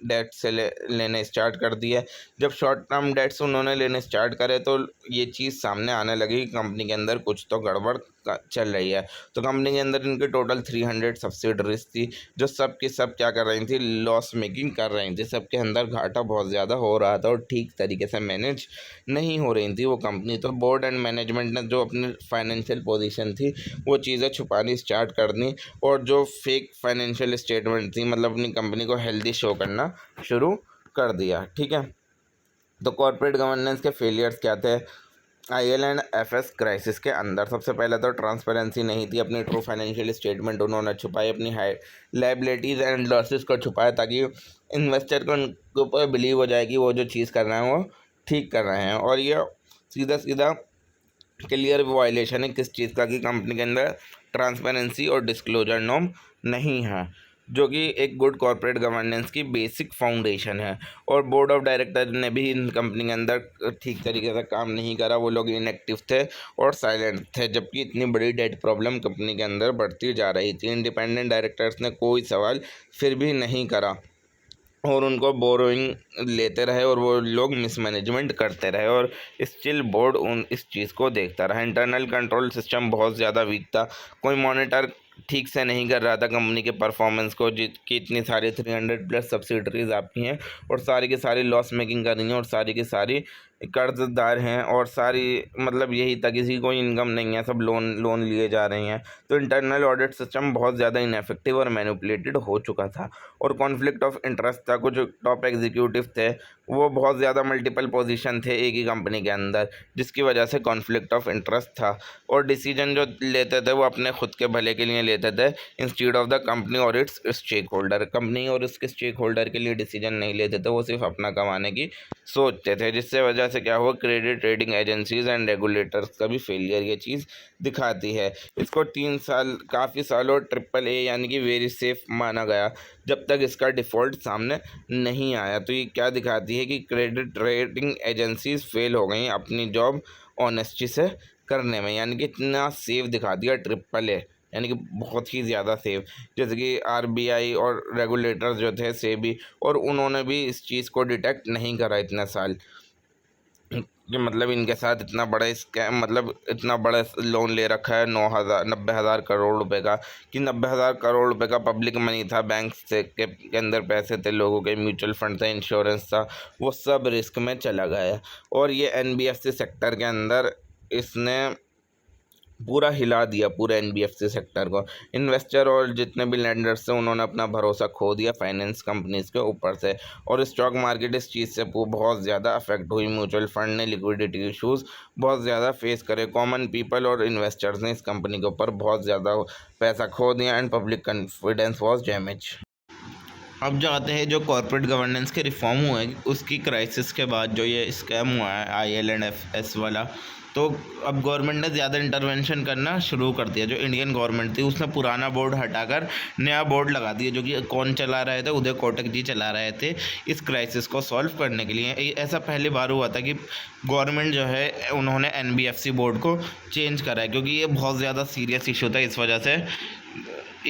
डेट से लेने स्टार्ट कर दिए। जब शॉर्ट टर्म डेट्स उन्होंने लेने स्टार्ट करे तो ये चीज़ सामने आने लगी कि कंपनी के अंदर कुछ तो गड़बड़ चल रही है। तो कंपनी के अंदर इनके टोटल 300 सब्सिडरीज थी, जो सब की सब क्या कर रही थी? लॉस मेकिंग कर रही थी। सबके अंदर घाटा बहुत ज़्यादा हो रहा था और ठीक तरीके से मैनेज नहीं हो रही थी वो कंपनी। तो बोर्ड एंड मैनेजमेंट ने जो अपनी फाइनेंशियल पोजीशन थी वो चीज़ें छुपानी स्टार्ट कर दी और जो फेक फाइनेंशियल स्टेटमेंट थी, मतलब अपनी कंपनी को हेल्दी शो करना शुरू कर दिया, ठीक है। तो कॉर्पोरेट गवर्नेंस के फेलियर्स क्या थे IL&FS क्राइसिस के अंदर? सबसे पहले तो ट्रांसपेरेंसी नहीं थी, अपनी ट्रू फाइनेंशियल स्टेटमेंट उन्होंने छुपाई, अपनी हाई लायबिलिटीज़ एंड लॉसेस को छुपाया ताकि इन्वेस्टर को उनके ऊपर बिलीव हो जाए कि वो जो चीज़ कर रहे हैं वो ठीक कर रहे हैं। और ये सीधा सीधा क्लियर वायलेशन है किस चीज़ का? कि कंपनी के अंदर ट्रांसपेरेंसी और डिस्क्लोजर नॉर्म नहीं है, जो कि एक गुड कॉर्पोरेट गवर्नेंस की बेसिक फाउंडेशन है। और बोर्ड ऑफ डायरेक्टर ने भी इन कंपनी के अंदर ठीक तरीके से काम नहीं करा, वो लोग इनएक्टिव थे और साइलेंट थे, जबकि इतनी बड़ी डेट प्रॉब्लम कंपनी के अंदर बढ़ती जा रही थी। इंडिपेंडेंट डायरेक्टर्स ने कोई सवाल फिर भी नहीं करा और उनको बोरोइंग लेते रहे और वो लोग मिसमैनेजमेंट करते रहे और स्टिल बोर्ड इस चीज़ को देखता रहा। इंटरनल कंट्रोल सिस्टम बहुत ज़्यादा वीक था, कोई मॉनिटर ठीक से नहीं कर रहा था कंपनी के परफॉर्मेंस को, जिसकी इतनी सारी 300+ सब्सिडरीज आपकी हैं और सारी की सारी लॉस मेकिंग कर रही हैं और सारी की सारी कर्जदार हैं और सारी, मतलब यही था, किसी को इनकम नहीं है, सब लोन लिए जा रहे हैं। तो इंटरनल ऑडिट सिस्टम बहुत ज़्यादा इनएफेक्टिव और मैनिपुलेटेड हो चुका था और कॉन्फ्लिक्ट ऑफ इंटरेस्ट था। कुछ टॉप एग्जीक्यूटिव थे, वो बहुत ज़्यादा मल्टीपल पोजीशन थे एक ही कंपनी के अंदर, जिसकी वजह से कॉन्फ्लिक्ट ऑफ इंटरेस्ट था और डिसीजन जो लेते थे वो अपने खुद के भले के लिए लेते थे इंस्टीड ऑफ द कंपनी और इट्स स्टेक होल्डर। कंपनी और उसके स्टेक होल्डर के लिए डिसीजन नहीं लेते थे, वो सिर्फ अपना कमाने की सोचते थे, जिससे वजह से क्या हुआ? Credit rating agencies and regulators का भी फेलियर ये चीज़ दिखाती है। इसको 3 साल, काफ़ी सालों AAA यानी कि वेरी सेफ माना गया जब तक इसका डिफ़ॉल्ट सामने नहीं आया। तो ये क्या दिखाती है कि क्रेडिट रेटिंग एजेंसीज फेल हो गई अपनी जॉब ऑनेस्टी से करने में, यानी कि इतना सेफ दिखा दिया AAA, यानी कि बहुत ही ज़्यादा सेफ। जैसे कि RBI और रेगुलेटर्स जो थे सेबी, और उन्होंने भी इस चीज़ को डिटेक्ट नहीं करा इतने साल कि मतलब इनके साथ इतना बड़ा स्कैम, मतलब इतना बड़ा लोन ले रखा है 90,000 करोड़ रुपए का, कि 90,000 करोड़ रुपए का पब्लिक मनी था, बैंक से के अंदर पैसे थे, लोगों के म्यूचुअल फंड था, इंश्योरेंस था, वो सब रिस्क में चला गया। और ये NBFC सेक्टर के अंदर इसने पूरा हिला दिया, पूरे NBFC सेक्टर को। इन्वेस्टर और जितने भी लैंडर्स थे उन्होंने अपना भरोसा खो दिया फाइनेंस कंपनीज के ऊपर से, और स्टॉक मार्केट इस चीज़ से बहुत ज़्यादा अफेक्ट हुई। म्यूचुअल फंड ने लिक्विडिटी इश्यूज़ बहुत ज़्यादा फेस करे, कॉमन पीपल और इन्वेस्टर्स ने इस कंपनी के ऊपर बहुत ज़्यादा पैसा खो दिया and public confidence was damage. अब जो आते हैं जो कॉर्पोरेट गवर्नेंस के रिफॉर्म हुए उसकी क्राइसिस के बाद जो ये स्कैम हुआ है IL&FS वाला, तो अब गवर्नमेंट ने ज़्यादा इंटरवेंशन करना शुरू कर दिया। जो इंडियन गवर्नमेंट थी उसने पुराना बोर्ड हटाकर नया बोर्ड लगा दिया, जो कि कौन चला रहे थे, उदय कोटक जी चला रहे थे इस क्राइसिस को सॉल्व करने के लिए। ऐसा पहली बार हुआ था कि गवर्नमेंट जो है उन्होंने एनबीएफसी बोर्ड को चेंज करा है, क्योंकि ये बहुत ज़्यादा सीरियस इशू था, इस वजह से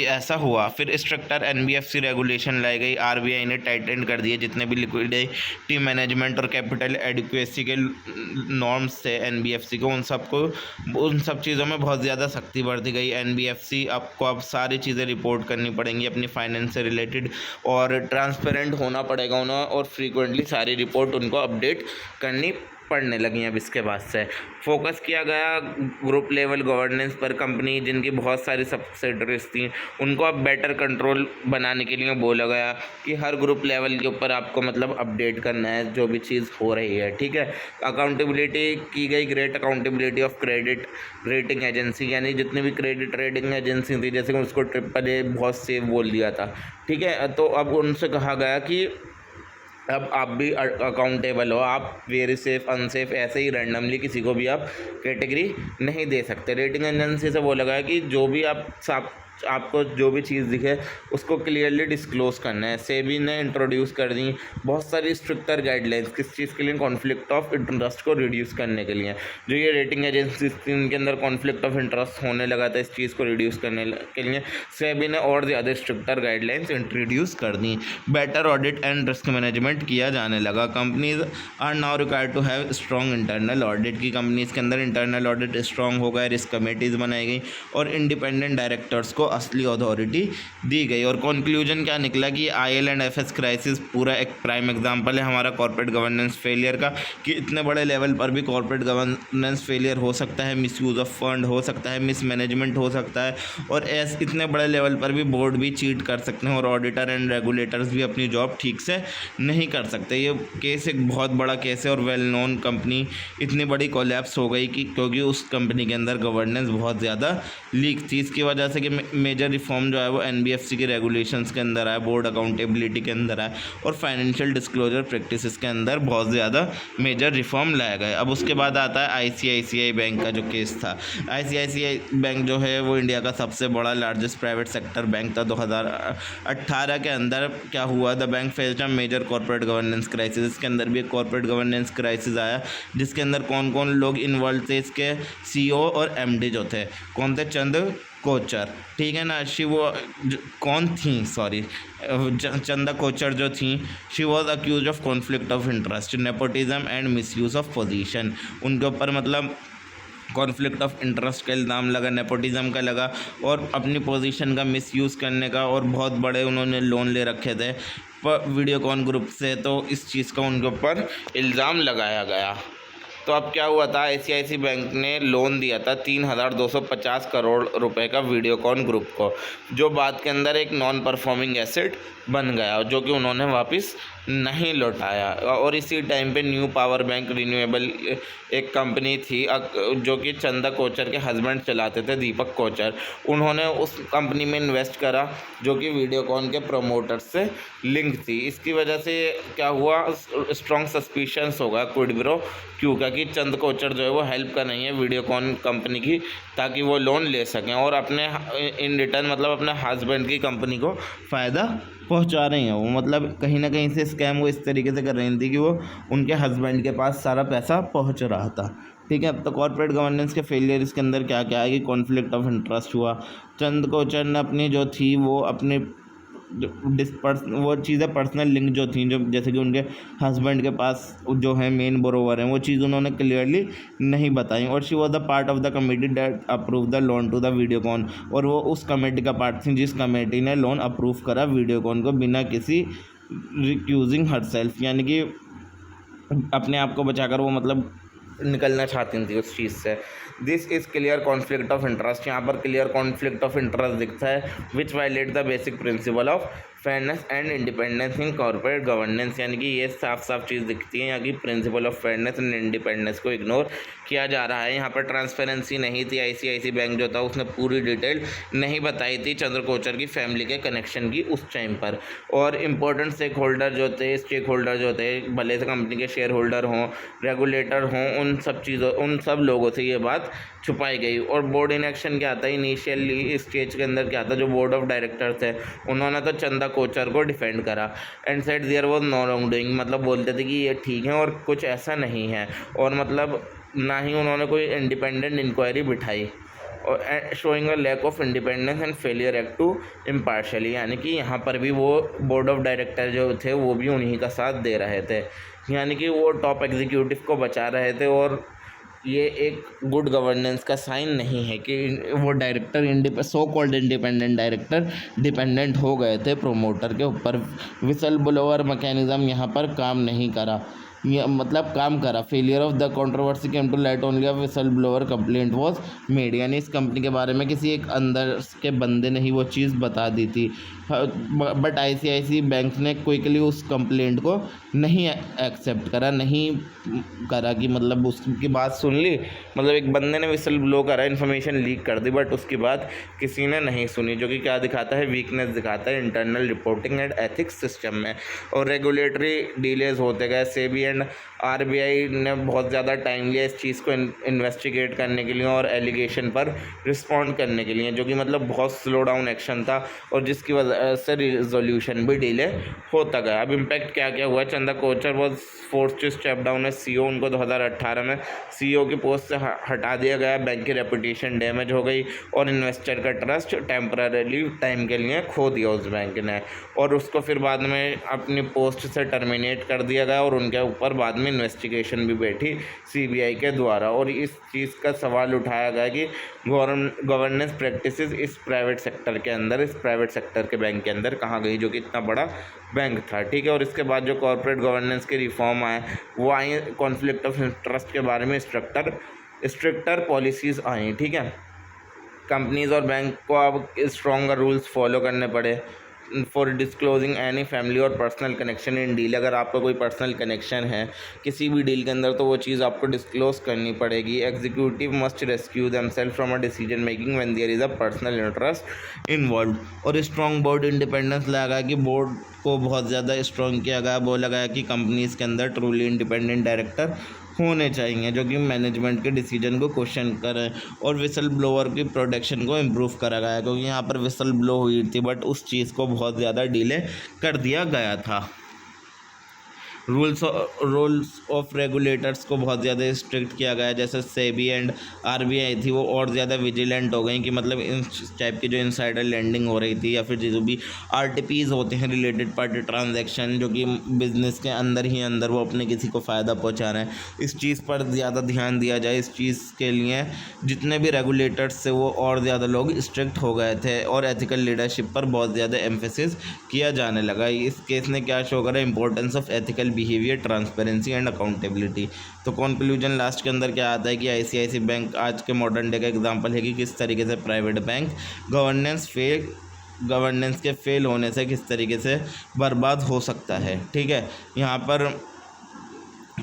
ऐसा हुआ। फिर स्ट्रिक्टर एनबीएफसी रेगुलेशन लाई गई, आरबीआई ने टाइटन कर दिए जितने भी लिक्विडिटी मैनेजमेंट और कैपिटल एडिक्वेसी के नॉर्म्स थे एनबीएफसी को, उन सब चीज़ों में बहुत ज़्यादा सख्ती बढ़ती गई। एनबीएफसी आपको अब सारी चीज़ें रिपोर्ट करनी पड़ेंगी अपनी फाइनेंस से रिलेटेड, और ट्रांसपेरेंट होना पड़ेगा उन्हें, और फ्रीक्वेंटली सारी रिपोर्ट उनको अपडेट करनी पड़ने लगी। अब इसके बाद से फोकस किया गया ग्रुप लेवल गवर्नेंस पर। कंपनी जिनकी बहुत सारी सब्सिडरीज थी उनको अब बेटर कंट्रोल बनाने के लिए बोला गया कि हर ग्रुप लेवल के ऊपर आपको मतलब अपडेट करना है जो भी चीज़ हो रही है, ठीक है। अकाउंटेबिलिटी की गई, great accountability of credit rating agency, यानी जितनी भी क्रेडिट रेटिंग एजेंसी थी, जैसे कि उसको AAA बहुत सेफ बोल दिया था, ठीक है। तो अब उनसे कहा गया कि अब आप भी अकाउंटेबल हो, आप वेरी सेफ अनसेफ ऐसे ही रैंडमली किसी को भी आप कैटेगरी नहीं दे सकते। रेटिंग एजेंसी से बोला गया कि जो भी आपको जो भी चीज़ दिखे उसको क्लियरली डिस्क्लोज करना है। सेबी ने इंट्रोड्यूस कर दी बहुत सारी स्ट्रिक्टर गाइडलाइंस, किस चीज़ के लिए, कॉन्फ्लिक्ट ऑफ इंटरेस्ट को रिड्यूस करने के लिए। जो ये रेटिंग एजेंसीज थी उनके अंदर कॉन्फ्लिक्ट ऑफ इंटरेस्ट होने लगा था, इस चीज़ को रिड्यूस करने के लिए सेबी ने और ज़्यादा स्ट्रिक्टर गाइडलाइंस इंट्रोड्यूस कर दी। Better audit and risk management किया जाने लगा। Companies are now required to have strong internal audit, की कंपनीज के अंदर इंटरनल ऑडिट स्ट्रॉन्ग हो गया, रिस्क कमेटीज़ बनाई गई और इंडिपेंडेंट डायरेक्टर्स को असली अथॉरिटी दी गई। और कंक्लूजन क्या निकला कि IL&FS क्राइसिस पूरा एक प्राइम एग्जांपल है हमारा कॉर्पोरेट गवर्नेंस फेलियर का, कि इतने बड़े लेवल पर भी कॉर्पोरेट गवर्नेंस फेलियर हो सकता है, मिसयूज़ ऑफ फंड हो सकता है, मिसमैनेजमेंट हो सकता है, और इतने बड़े लेवल पर भी बोर्ड भी चीट कर सकते हैं और ऑडिटर एंड रेगुलेटर्स भी अपनी जॉब ठीक से नहीं कर सकते। ये केस एक बहुत बड़ा केस है और वेल नोन कंपनी इतनी बड़ी कोलैप्स हो गई कि क्योंकि उस कंपनी के अंदर गवर्नेंस बहुत ज़्यादा लीक थी। इसकी वजह से कि मेजर रिफॉर्म जो है वो एनबीएफसी के रेगुलेशंस के अंदर आया, बोर्ड अकाउंटेबिलिटी के अंदर आया और फाइनेंशियल डिस्क्लोजर प्रैक्टिसेस के अंदर बहुत ज़्यादा मेजर रिफॉर्म लाया गया। अब उसके बाद आता है आईसीआईसीआई बैंक का जो केस था। आईसीआईसीआई बैंक जो है वो इंडिया का सबसे बड़ा लार्जेस्ट प्राइवेट सेक्टर बैंक था। 2018 के अंदर क्या हुआ, the bank faced a major corporate governance crisis. इसके अंदर भी एक कॉर्पोरेट गवर्नेंस क्राइसिस आया जिसके अंदर कौन कौन लोग इन्वॉल्व थे। इसके CEO और MD जो थे कौन थे, चंद कोचर, ठीक है ना। चंदा कोचर जो थी, she was accuse of conflict of interest, nepotism and misuse of position. उनके ऊपर मतलब कॉन्फ्लिक्ट ऑफ इंटरेस्ट का इल्ज़ाम लगा, नेपोटिज्म का लगा और अपनी पोजीशन का मिसयूज़ करने का, और बहुत बड़े उन्होंने लोन ले रखे थे वीडियोकॉन ग्रुप से, तो इस चीज़ का उनके ऊपर इल्ज़ाम लगाया गया। तो अब क्या हुआ था, आईसीआईसी बैंक ने लोन दिया था 3,250 करोड़ रुपए का वीडियोकॉन ग्रुप को, जो बाद के अंदर एक नॉन परफॉर्मिंग एसेट बन गया, जो कि उन्होंने वापस नहीं लौटाया। और इसी टाइम पे न्यू पावर बैंक रिन्यूएबल एक कंपनी थी जो कि चंदा कोचर के हस्बैंड चलाते थे, दीपक कोचर, उन्होंने उस कंपनी में इन्वेस्ट करा जो कि वीडियोकॉन के प्रमोटर्स से लिंक थी। इसकी वजह से क्या हुआ, स्ट्रॉन्ग सस्पिशंस होगा क्विड प्रो क्यों का कि चंद कोचर जो है वो हेल्प कर रही है वीडियोकॉन कंपनी की ताकि वो लोन ले सकें और अपने इन रिटर्न मतलब अपने हस्बैंड की कंपनी को फ़ायदा पहुंचा रही हैं। वो मतलब कहीं ना कहीं से स्कैम वो इस तरीके से कर रही थी कि वो उनके हस्बैंड के पास सारा पैसा पहुंच रहा था, ठीक है। अब तो कॉर्पोरेट गवर्नेंस के फेलियर इसके अंदर क्या क्या है कि कॉन्फ्लिक्ट ऑफ इंटरेस्ट हुआ। चंद कोचर ने अपनी जो थी वो अपने वो चीज़ें पर्सनल लिंक जो थी, जो जैसे कि उनके हस्बैंड के पास जो है मेन बोरोवर हैं, वो चीज़ उन्होंने क्लियरली नहीं बताई। और she was the part of the committee that approve the loan to the Videocon, और वो उस कमेटी का पार्ट थी जिस कमेटी ने लोन अप्रूव करा वीडियोकॉन को बिना किसी रिक्यूजिंग हरसेल्फ, यानी कि अपने आप को बचाकर वो मतलब निकलना चाहती थी उस चीज़ से। This is clear conflict of interest, यहाँ पर क्लियर कॉन्फ्लिक्ट ऑफ इंटरेस्ट दिखता है which violate the basic principle of fairness and independence in corporate governance, यानी कि ये साफ साफ चीज़ दिखती है यहाँ की principal of fairness and independence को इग्नोर किया जा रहा है। यहाँ पर ट्रांसपेरेंसी नहीं थी। आईसीआईसी बैंक जो था उसने पूरी डिटेल नहीं बताई थी चंद्र कोचर की फैमिली के कनेक्शन की उस टाइम पर। और इम्पोर्टेंट स्टेक होल्डर जो थे भले से कंपनी के शेयर होल्डर हों, रेगुलेटर हों, उन सब लोगों से ये बात छुपाई गई। और बोर्ड इनएक्शन क्या था, इनिशियली स्टेज के अंदर क्या था, जो बोर्ड ऑफ डायरेक्टर थे उन्होंने तो चंदा कोचर को डिफेंड करा and said there was no wrongdoing, मतलब बोलते थे कि ये ठीक है और कुछ ऐसा नहीं है, और मतलब ना ही उन्होंने कोई इंडिपेंडेंट इंक्वायरी बिठाई, और showing a lack of independence and failure act to impartially, यानी कि यहाँ पर भी वो बोर्ड ऑफ डायरेक्टर जो थे वो भी उन्हीं का साथ दे रहे थे, यानी कि वो टॉप एग्जीक्यूटिव को बचा रहे थे। और ये एक गुड गवर्नेंस का साइन नहीं है कि वो director so called independent director dependent हो गए थे प्रोमोटर के ऊपर। विसल ब्लोअर मैकेनिज्म यहाँ पर काम नहीं करा, मतलब काम करा। Failure of the controversy came to light only a whistleblower complaint was made, यानी इस कंपनी के बारे में किसी एक अंदर के बंदे ने ही वो चीज़ बता दी थी, बट आईसीआईसी बैंक ने क्विकली उस कंप्लेंट को नहीं एक्सेप्ट करा, नहीं करा कि मतलब उसकी बात सुन ली, मतलब एक बंदे ने विसल ब्लो करा, इन्फॉर्मेशन लीक कर दी, बट उसकी बात किसी ने नहीं सुनी, जो कि क्या दिखाता है, वीकनेस दिखाता है internal reporting and ethics system में। और रेगुलेटरी डिलेज होते गए, सेबी एंड आरबीआई ने बहुत ज़्यादा टाइम लिया इस चीज़ को इन्वेस्टिगेट करने के लिए और एलिगेशन पर रिस्पॉन्ड करने के लिए, जो कि मतलब बहुत स्लो डाउन एक्शन था और जिसकी वजह से रिजोल्यूशन भी डिले होता गया। अब इम्पैक्ट क्या क्या हुआ, Chanda Kochhar was force to step down as CEO, उनको 2018 में सीईओ की पोस्ट से हटा दिया गया, बैंक की रेपुटेशन डैमेज हो गई और इन्वेस्टर का ट्रस्ट टेम्पररीली टाइम के लिए खो दिया उस बैंक ने, और उसको फिर बाद में अपनी पोस्ट से टर्मिनेट कर दिया गया और उनके ऊपर बाद में इन्वेस्टिगेशन भी बैठी सीबीआई के द्वारा। और इस चीज़ का सवाल उठाया गया कि गवर्नेंस प्रैक्टिसेस इस प्राइवेट सेक्टर के अंदर, इस प्राइवेट सेक्टर के बैंक के अंदर कहाँ गई, जो कि इतना बड़ा बैंक था, ठीक है। और इसके बाद जो कॉर्पोरेट गवर्नेंस के रिफॉर्म आए वो आए, कॉन्फ्लिक्ट ऑफ इंटरेस्ट के बारे में स्ट्रिक्टर पॉलिसीज़ आई, ठीक है। कंपनीज और बैंक को अब स्ट्रॉन्गर रूल्स फॉलो करने पड़े फॉर डिस्क्लोजिंग एनी फैमिली और पर्सनल कनेक्शन इन डील। अगर आपका कोई पर्सनल कनेक्शन है किसी भी डील के अंदर तो वो चीज़ आपको डिस्क्लोज करनी पड़ेगी। Executive must rescue themselves from a decision making when there is a personal interest involve. और स्ट्रॉन्ग बोर्ड इंडिपेंडेंस लगा कि बोर्ड को बहुत ज़्यादा स्ट्रॉन्ग किया गया, बोला गया कि कंपनीज़ के अंदर ट्रूली इंडिपेंडेंट डायरेक्टर होने चाहिए जो कि मैनेजमेंट के डिसीजन को क्वेश्चन करें। और विसल ब्लोअर की प्रोटेक्शन को इम्प्रूव करा गया, क्योंकि यहाँ पर विसल ब्लो हुई थी बट उस चीज़ को बहुत ज़्यादा डिले कर दिया गया था। रूल्स ऑफ रेगुलेटर्स को बहुत ज़्यादा स्ट्रिक्ट किया गया, जैसे सेबी एंड आरबीआई थी वो और ज़्यादा विजिलेंट हो गई कि मतलब इन टाइप की जो इनसाइडर लैंडिंग हो रही थी या फिर जो भी आरटीपीज़ होते हैं, रिलेटेड पार्टी ट्रांजैक्शन, जो कि बिजनेस के अंदर ही अंदर वो अपने किसी को फ़ायदा पहुंचा रहे हैं, इस चीज़ पर ज़्यादा ध्यान दिया जाए। इस चीज़ के लिए जितने भी रेगुलेटर्स थे वो और ज़्यादा लोग स्ट्रिक्ट हो गए थे और एथिकल लीडरशिप पर बहुत ज़्यादा एम्फेसिस किया जाने लगा। इस केस ने क्या शो करा, importance of ethical behaviour, transparency and accountability. तो कंक्लूजन लास्ट के अंदर क्या आता है कि आईसीआईसी बैंक आज के मॉडर्न डे का एग्जांपल है कि किस तरीके से प्राइवेट बैंक गवर्नेंस के फेल होने से किस तरीके से बर्बाद हो सकता है, ठीक है। यहाँ पर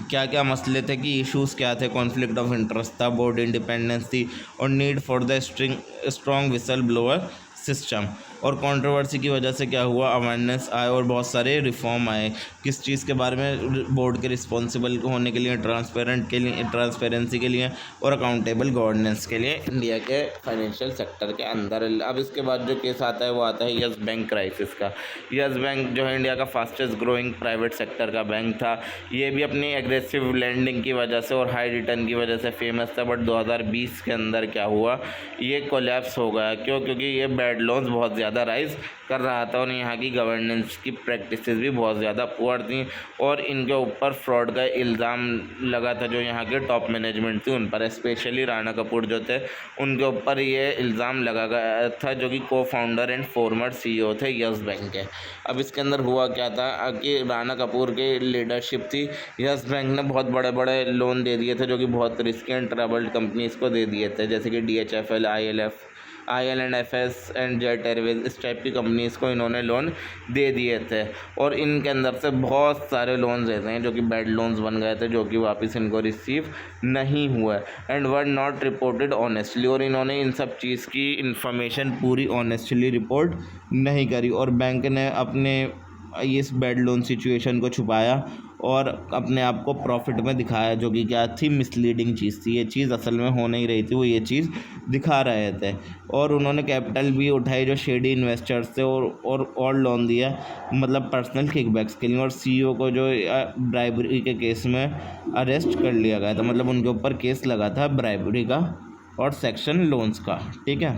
क्या क्या मसले थे कि इश्यूज़ क्या थे, कॉन्फ्लिक्ट ऑफ इंटरेस्ट था, बोर्ड इंडिपेंडेंस थी और need for the strong whistle blower system. और कंट्रोवर्सी की वजह से क्या हुआ, अवेयरनेस आए और बहुत सारे रिफॉर्म आए किस चीज़ के बारे में, बोर्ड के रिस्पॉन्सिबल होने के लिए, ट्रांसपेरेंसी के लिए और अकाउंटेबल गवर्नेंस के लिए इंडिया के फाइनेंशियल सेक्टर के अंदर। अब इसके बाद जो केस आता है वो आता है यस बैंक क्राइसिस का। यस बैंक जो है इंडिया का फास्टेस्ट ग्रोइंग प्राइवेट सेक्टर का बैंक था। ये भी अपनी एग्रेसिव लैंडिंग की वजह से और हाई रिटर्न की वजह से फेमस था, बट 2020 के अंदर क्या हुआ, ये कोलैप्स हो गया। क्यों? क्योंकि ये बैड लोन्स बहुत ज़्यादा राइज कर रहा था और यहाँ की गवर्नेंस की प्रैक्टिसेस भी बहुत ज़्यादा पुअर थी और इनके ऊपर फ्रॉड का इल्ज़ाम लगा था। जो यहाँ के टॉप मैनेजमेंट थी उन पर, स्पेशली राणा कपूर जो थे उनके ऊपर ये इल्ज़ाम लगा गया था, जो कि को फाउंडर एंड फॉर्मर सीईओ थे यस बैंक के। अब इसके अंदर हुआ क्या था कि राणा कपूर की लीडरशिप थी, यस बैंक ने बहुत बड़े बड़े लोन दे दिए थे जो कि बहुत रिस्की एंड ट्रबल्ड कंपनीज़ को दे दिए थे, जैसे कि DHFL, ILF IL&FS and jet Airways, इस टाइप की कंपनीज को इन्होंने लोन दे दिए थे। और इनके अंदर से बहुत सारे लोन्स ऐसे हैं जो कि बैड लोन्स बन गए थे, जो कि वापस इनको रिसीव नहीं हुआ and were not reported honestly, और इन्होंने इन सब चीज़ की इंफॉर्मेशन पूरी ऑनेस्टली रिपोर्ट नहीं करी, और बैंक ने अपने इस बैड लोन सिचुएशन को छुपाया और अपने आप को प्रॉफिट में दिखाया, जो कि क्या थी, मिसलीडिंग चीज़ थी। ये चीज़ असल में हो नहीं रही थी, वो ये चीज़ दिखा रहे थे। और उन्होंने कैपिटल भी उठाई जो शेडी इन्वेस्टर्स थे, और लोन दिया, मतलब पर्सनल किकबैक्स के लिए। और CEO को जो ब्राइबरी के केस में अरेस्ट कर लिया गया था, मतलब उनके ऊपर केस लगा था ब्राइबरी का और सेक्शन लोन्स का, ठीक है,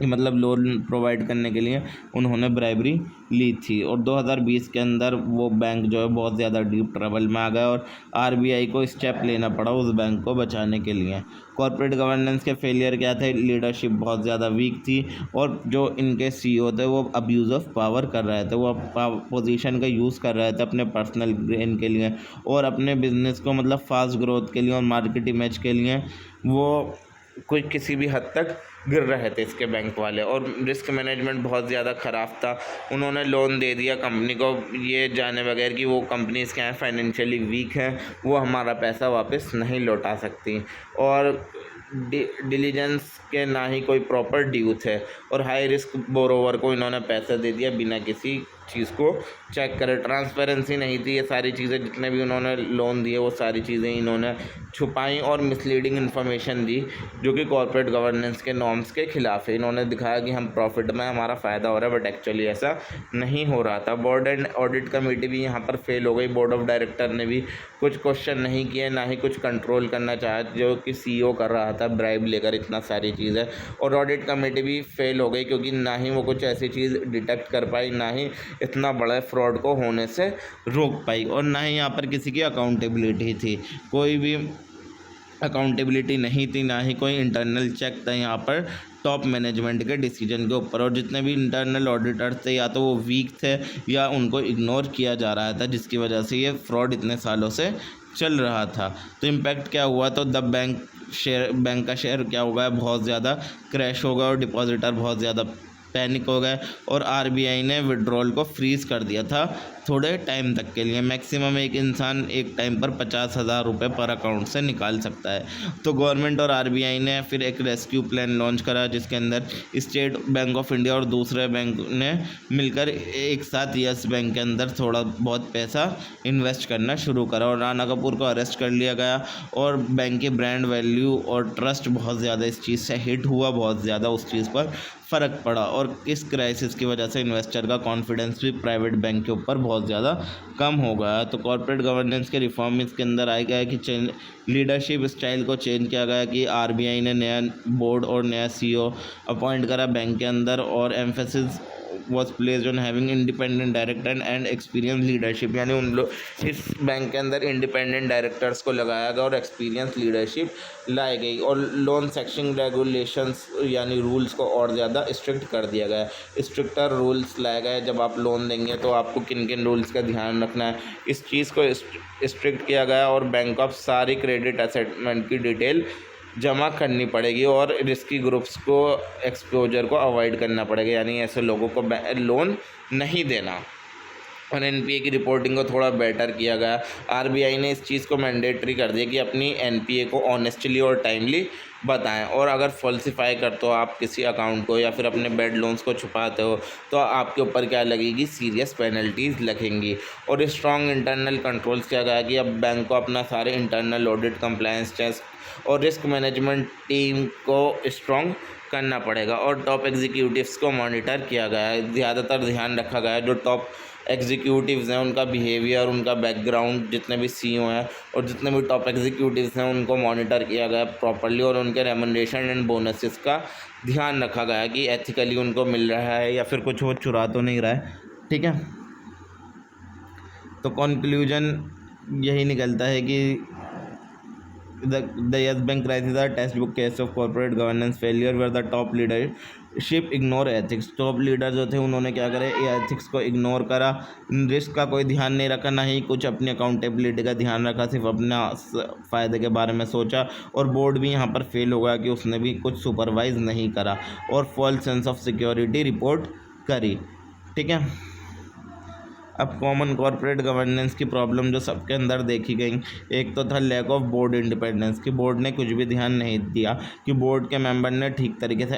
मतलब लोन प्रोवाइड करने के लिए उन्होंने ब्राइबरी ली थी। और 2020 के अंदर वो बैंक जो है बहुत ज़्यादा डीप ट्रबल में आ गया, और RBI को स्टेप लेना पड़ा उस बैंक को बचाने के लिए। कॉर्पोरेट गवर्नेंस के फेलियर क्या थे, लीडरशिप बहुत ज़्यादा वीक थी, और जो इनके CEO थे वो अब्यूज़ ऑफ पावर कर रहे थे, वो पोजीशन का यूज़ कर रहे थे अपने पर्सनल गेन के लिए, और अपने बिजनेस को मतलब फास्ट ग्रोथ के लिए और मार्केट इमेज के लिए वो कोई किसी भी हद तक गिर रहे थे इसके बैंक वाले। और रिस्क मैनेजमेंट बहुत ज़्यादा ख़राब था। उन्होंने लोन दे दिया कंपनी को ये जाने बगैर कि वो कंपनीज़ क्या हैं, फाइनेंशियली वीक हैं, वो हमारा पैसा वापस नहीं लौटा सकती, और डिलीजेंस के ना ही कोई प्रॉपर ड्यू थे, और हाई रिस्क बोरोवर को इन्होंने पैसा दे दिया बिना किसी चीज़ को चेक करे। ट्रांसपेरेंसी नहीं थी, ये सारी चीज़ें जितने भी उन्होंने लोन दिए वो सारी चीज़ें इन्होंने छुपाई और मिसलीडिंग इन्फॉर्मेशन दी, जो कि कॉर्पोरेट गवर्नेंस के नॉर्म्स के खिलाफ है। इन्होंने दिखाया कि हम प्रॉफिट में, हमारा फ़ायदा हो रहा है, बट एक्चुअली ऐसा नहीं हो रहा था। बोर्ड एंड ऑडिट कमेटी भी यहाँ पर फेल हो गई। बोर्ड ऑफ डायरेक्टर ने भी कुछ क्वेश्चन नहीं किए, ना ही कुछ कंट्रोल करना चाहा, जो कि CEO कर रहा था ब्राइब लेकर इतना सारी चीज़ें। और ऑडिट कमेटी भी फेल हो गई, क्योंकि ना ही वो कुछ ऐसी चीज़ डिटेक्ट कर पाई, ना ही इतना बड़ा फ्रॉड को होने से रोक पाई, और ना ही यहाँ पर किसी की अकाउंटेबिलिटी थी। कोई भी अकाउंटेबिलिटी नहीं थी, ना ही कोई इंटरनल चेक था यहाँ पर टॉप मैनेजमेंट के डिसीजन के ऊपर। और जितने भी इंटरनल ऑडिटर्स थे या तो वो वीक थे या उनको इग्नोर किया जा रहा था, जिसकी वजह से ये फ्रॉड इतने सालों से चल रहा था। तो इम्पैक्ट क्या हुआ, तो द बैंक का शेयर क्या हो गया, बहुत ज़्यादा क्रैश हो गया, और डिपॉजिटर बहुत ज़्यादा पैनिक हो गए, और RBI ने विड्रॉल को फ्रीज़ कर दिया था थोड़े टाइम तक के लिए। मैक्सिमम एक इंसान एक टाइम पर 50,000 रुपये पर अकाउंट से निकाल सकता है। तो गवर्नमेंट और RBI ने फिर एक रेस्क्यू प्लान लॉन्च करा, जिसके अंदर स्टेट बैंक ऑफ इंडिया और दूसरे बैंक ने मिलकर एक साथ यस बैंक के अंदर थोड़ा बहुत पैसा इन्वेस्ट करना शुरू करा। और राणा कपूर को अरेस्ट कर लिया गया, और बैंक की ब्रांड वैल्यू और ट्रस्ट बहुत ज़्यादा इस चीज़ से हिट हुआ, बहुत ज़्यादा उस चीज़ पर फ़र्क पड़ा। और इस क्राइसिस की वजह से इन्वेस्टर का कॉन्फिडेंस भी प्राइवेट बैंक के ऊपर बहुत ज़्यादा कम हो गया। तो कॉर्पोरेट गवर्नेंस के रिफॉर्म इसके अंदर आया गया कि लीडरशिप स्टाइल को चेंज किया गया, कि RBI ने नया बोर्ड और नया CEO अपॉइंट करा बैंक के अंदर, और emphasis was placed on having independent director and experience leadership, यानी उन लोग इस बैंक के अंदर इंडिपेंडेंट डायरेक्टर्स को लगाया गया और एक्सपीरियंस लीडरशिप लाई गई। और लोन सेक्शन रेगुलेशंस यानी रूल्स को और ज़्यादा स्ट्रिक्ट कर दिया गया। स्ट्रिक्टर रूल्स लाए गए, जब आप लोन देंगे तो आपको किन किन रूल्स का ध्यान रखना है, इस चीज़ को स्ट्रिक्ट किया गया। और बैंक ऑफ सारी क्रेडिट असेसमेंट की डिटेल जमा करनी पड़ेगी, और रिस्की ग्रुप्स को एक्सपोजर को अवॉइड करना पड़ेगा, यानी ऐसे लोगों को लोन नहीं देना। और NPA की रिपोर्टिंग को थोड़ा बेटर किया गया। RBI ने इस चीज़ को मैंडेटरी कर दिया कि अपनी NPA को ऑनेस्टली और टाइमली बताएं, और अगर फॉल्सिफाई करते हो आप किसी अकाउंट को या फिर अपने बैड लोन्स को छुपाते हो, तो आपके ऊपर क्या लगेगी, सीरियस पेनल्टीज़ लगेंगी। और स्ट्रॉन्ग इंटरनल कंट्रोल्स किया गया कि अब बैंक को अपना सारे इंटरनल ऑडिट, कंप्लायंस टेस्ट और रिस्क मैनेजमेंट टीम को स्ट्रॉन्ग करना पड़ेगा। और टॉप एग्जीक्यूटिव्स को मॉनिटर किया गया है, ज़्यादातर ध्यान रखा गया है जो टॉप एग्जीक्यूटिव्स हैं उनका बिहेवियर, उनका बैकग्राउंड, जितने भी CEO हैं और जितने भी टॉप एग्जीक्यूटिव्स हैं उनको मॉनिटर किया गया प्रॉपर्ली, और उनके रेमुनरेशन एंड बोनसेस का ध्यान रखा गया कि एथिकली उनको मिल रहा है या फिर कुछ वो चुरा तो नहीं रहा है, ठीक है। तो कंक्लूजन यही निकलता है कि the Yes Bank crisis are textbook case of corporate governance failure where the top leadership ignore ethics। Top leader जो थे उन्होंने क्या करे, एथिक्स को इग्नोर करा, रिस्क का कोई ध्यान नहीं रखा, ना ही कुछ अपनी अकाउंटेबिलिटी का ध्यान रखा, सिर्फ अपना फ़ायदे के बारे में सोचा। और बोर्ड भी यहाँ पर फेल हो गया कि उसने भी कुछ सुपरवाइज नहीं करा और false sense of security report करी। ठीक है, अब कॉमन कॉर्पोरेट गवर्नेंस की प्रॉब्लम जो सबके अंदर देखी गई, एक तो था लैक ऑफ बोर्ड इंडिपेंडेंस, कि बोर्ड ने कुछ भी ध्यान नहीं दिया, कि बोर्ड के मेंबर ने ठीक तरीके से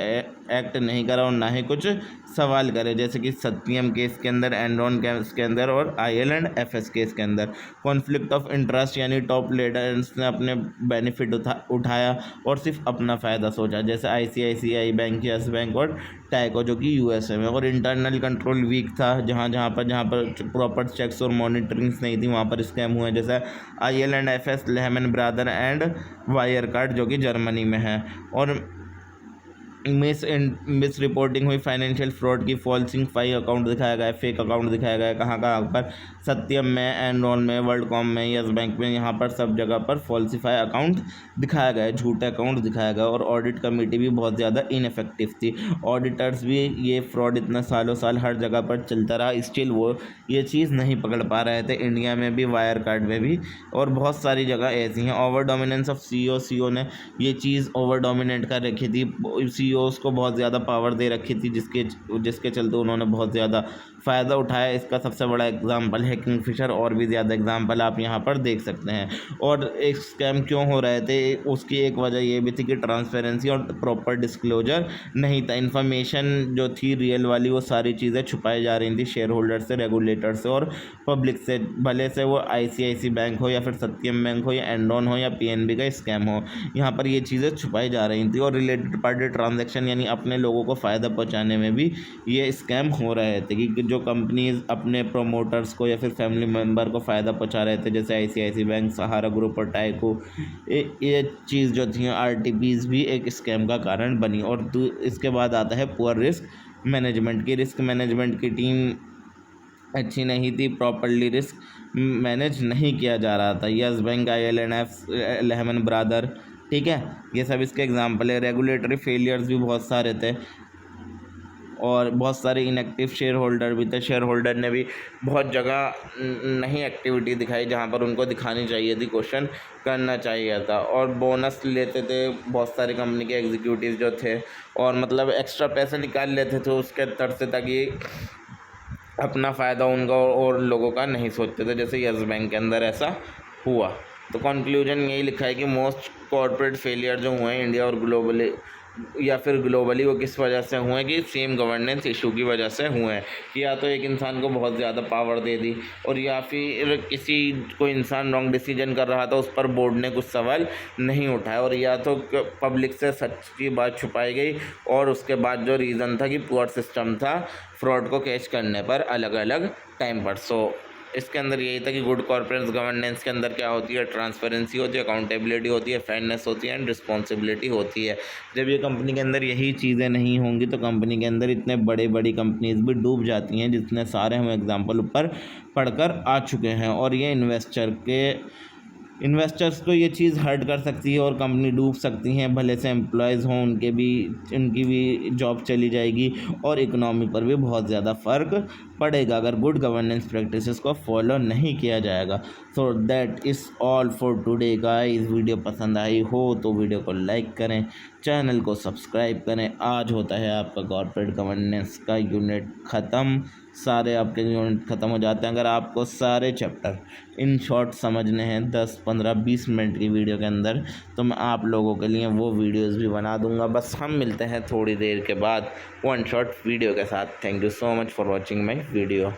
एक्ट नहीं करा और ना ही कुछ सवाल करे, जैसे कि सत्यम केस के अंदर, एनरॉन केस के अंदर और IL एंड FS केस के अंदर। कॉन्फ्लिक्ट ऑफ इंटरेस्ट, यानी टॉप लीडर्स ने अपने बेनिफिट उठाया और सिर्फ अपना फ़ायदा सोचा, जैसे ICICI बैंक, यस बैंक और टैको जो कि USA में। और इंटरनल कंट्रोल वीक था, जहाँ पर प्रॉपर चेक्स और मॉनिटरिंग्स नहीं थी, वहाँ पर स्कैम हुए, जैसे IL and FS, Lehman brother and wire card जो कि जर्मनी में है। और मिस रिपोर्टिंग हुई फाइनेंशियल फ्रॉड की, फॉल्सिफाई अकाउंट दिखाया गया है, फेक अकाउंट दिखाया गया है, कहाँ पर, सत्यम में, एनरॉन में, वर्ल्डकॉम में, यस बैंक में, यहाँ पर सब जगह पर फॉल्सिफाई अकाउंट दिखाया गया है, झूठे अकाउंट दिखाया गया। और ऑडिट कमेटी भी बहुत ज़्यादा इनफेक्टिव थी, ऑडिटर्स भी ये फ्रॉड इतना सालों साल हर जगह पर चलता रहा, स्टिल वो ये चीज़ नहीं पकड़ पा रहे थे, इंडिया में भी, वायर कार्ड में भी, और बहुत सारी जगह ऐसी हैं। ओवर डोमिनेंस ऑफ CEO ने ये चीज़ ओवर डोमिनेट कर रखी थी, CEOs को बहुत ज़्यादा पावर दे रखी थी, जिसके चलते उन्होंने बहुत ज़्यादा फ़ायदा उठाया। इसका सबसे बड़ा एग्जांपल है किंगफिशर, और भी ज़्यादा एग्जांपल आप यहाँ पर देख सकते हैं। और एक स्कैम क्यों हो रहे थे, उसकी एक वजह ये भी थी कि ट्रांसपेरेंसी और प्रॉपर डिस्क्लोजर नहीं था, इन्फॉर्मेशन जो थी रियल वाली वो सारी चीज़ें छुपाई जा रही थी शेयर होल्डर से, रेगुलेटर से और पब्लिक से, भले से वो ICICI बैंक हो या फिर सत्यम बैंक हो या एनरॉन हो या PNB का स्कैम हो, यहाँ पर ये चीज़ें छुपाई जा रही थी। और रिलेटेड पार्टी ट्रांजैक्शन, यानी अपने लोगों को फ़ायदा पहुँचाने में भी ये स्कैम हो रहे थे, कि जो कंपनीज अपने प्रोमोटर्स को या फिर फैमिली मेम्बर को फ़ायदा पहुंचा रहे थे, जैसे ICICI बैंक, सहारा ग्रुप और टाइको, ये चीज़ जो थी RTPs भी एक स्कैम का कारण बनी। और इसके बाद आता है पुअर रिस्क मैनेजमेंट की, रिस्क मैनेजमेंट की टीम अच्छी नहीं थी, प्रॉपर्ली रिस्क मैनेज नहीं किया जा रहा था। Yes bank, IL and FS, Lehman brother, ठीक है, ये सब इसके एग्जाम्पल है। रेगुलेटरी फेलियर्स भी बहुत सारे थे और बहुत सारे इनएक्टिव शेयर होल्डर भी थे, शेयर होल्डर ने भी बहुत जगह नहीं एक्टिविटी दिखाई जहाँ पर उनको दिखानी चाहिए थी, क्वेश्चन करना चाहिए था। और बोनस लेते थे बहुत सारी कंपनी के एग्जीक्यूटिव जो थे, और मतलब एक्स्ट्रा पैसे निकाल लेते थे उसके तरफ से, ताकि अपना फ़ायदा उनका और लोगों का नहीं सोचते थे, जैसे यस बैंक के अंदर ऐसा हुआ। तो कंक्लूजन यही लिखा है कि मोस्ट कॉर्पोरेट फेलियर जो हुए हैं इंडिया और ग्लोबली वो किस वजह से हुए, कि सेम गवर्नेंस इशू की वजह से हुए हैं। कि या तो एक इंसान को बहुत ज़्यादा पावर दे दी, और या फिर कोई इंसान रॉन्ग डिसीजन कर रहा था, उस पर बोर्ड ने कुछ सवाल नहीं उठाया, और या तो पब्लिक से सच की बात छुपाई गई, और उसके बाद जो रीज़न था कि पुअर सिस्टम था फ्रॉड को कैच करने पर अलग अलग टाइम पर। सो इसके अंदर यही था कि गुड कॉर्पोरेट गवर्नेंस के अंदर क्या होती है, ट्रांसपेरेंसी होती है, अकाउंटेबिलिटी होती है, फेयरनेस होती है एंड रिस्पॉन्सिबिलिटी होती है। जब ये कंपनी के अंदर यही चीज़ें नहीं होंगी तो कंपनी के अंदर इतने बड़ी कंपनीज भी डूब जाती हैं, जितने सारे हम एग्जाम्पल ऊपर पढ़कर आ चुके हैं। और ये इन्वेस्टर्स को ये चीज़ हर्ट कर सकती है और कंपनी डूब सकती हैं, भले से एम्प्लॉयज़ हों उनकी भी जॉब चली जाएगी, और इकोनॉमी पर भी बहुत ज़्यादा फ़र्क पड़ेगा अगर गुड गवर्नेंस प्रैक्टिसेस को फॉलो नहीं किया जाएगा। So that is all for today guys. Video पसंद आई हो तो वीडियो को लाइक करें, चैनल को सब्सक्राइब करें। आज होता है आपका कॉर्पोरेट गवर्नेंस का यूनिट ख़त्म, सारे आपके यूनिट ख़त्म हो जाते हैं। अगर आपको सारे चैप्टर इन शॉर्ट समझने हैं 10, 15, 20 मिनट की वीडियो के अंदर, तो मैं आप लोगों के लिए वो वीडियोस भी बना दूंगा। बस हम मिलते हैं थोड़ी देर के बाद वन शॉर्ट वीडियो के साथ। Thank you so much for watching my video.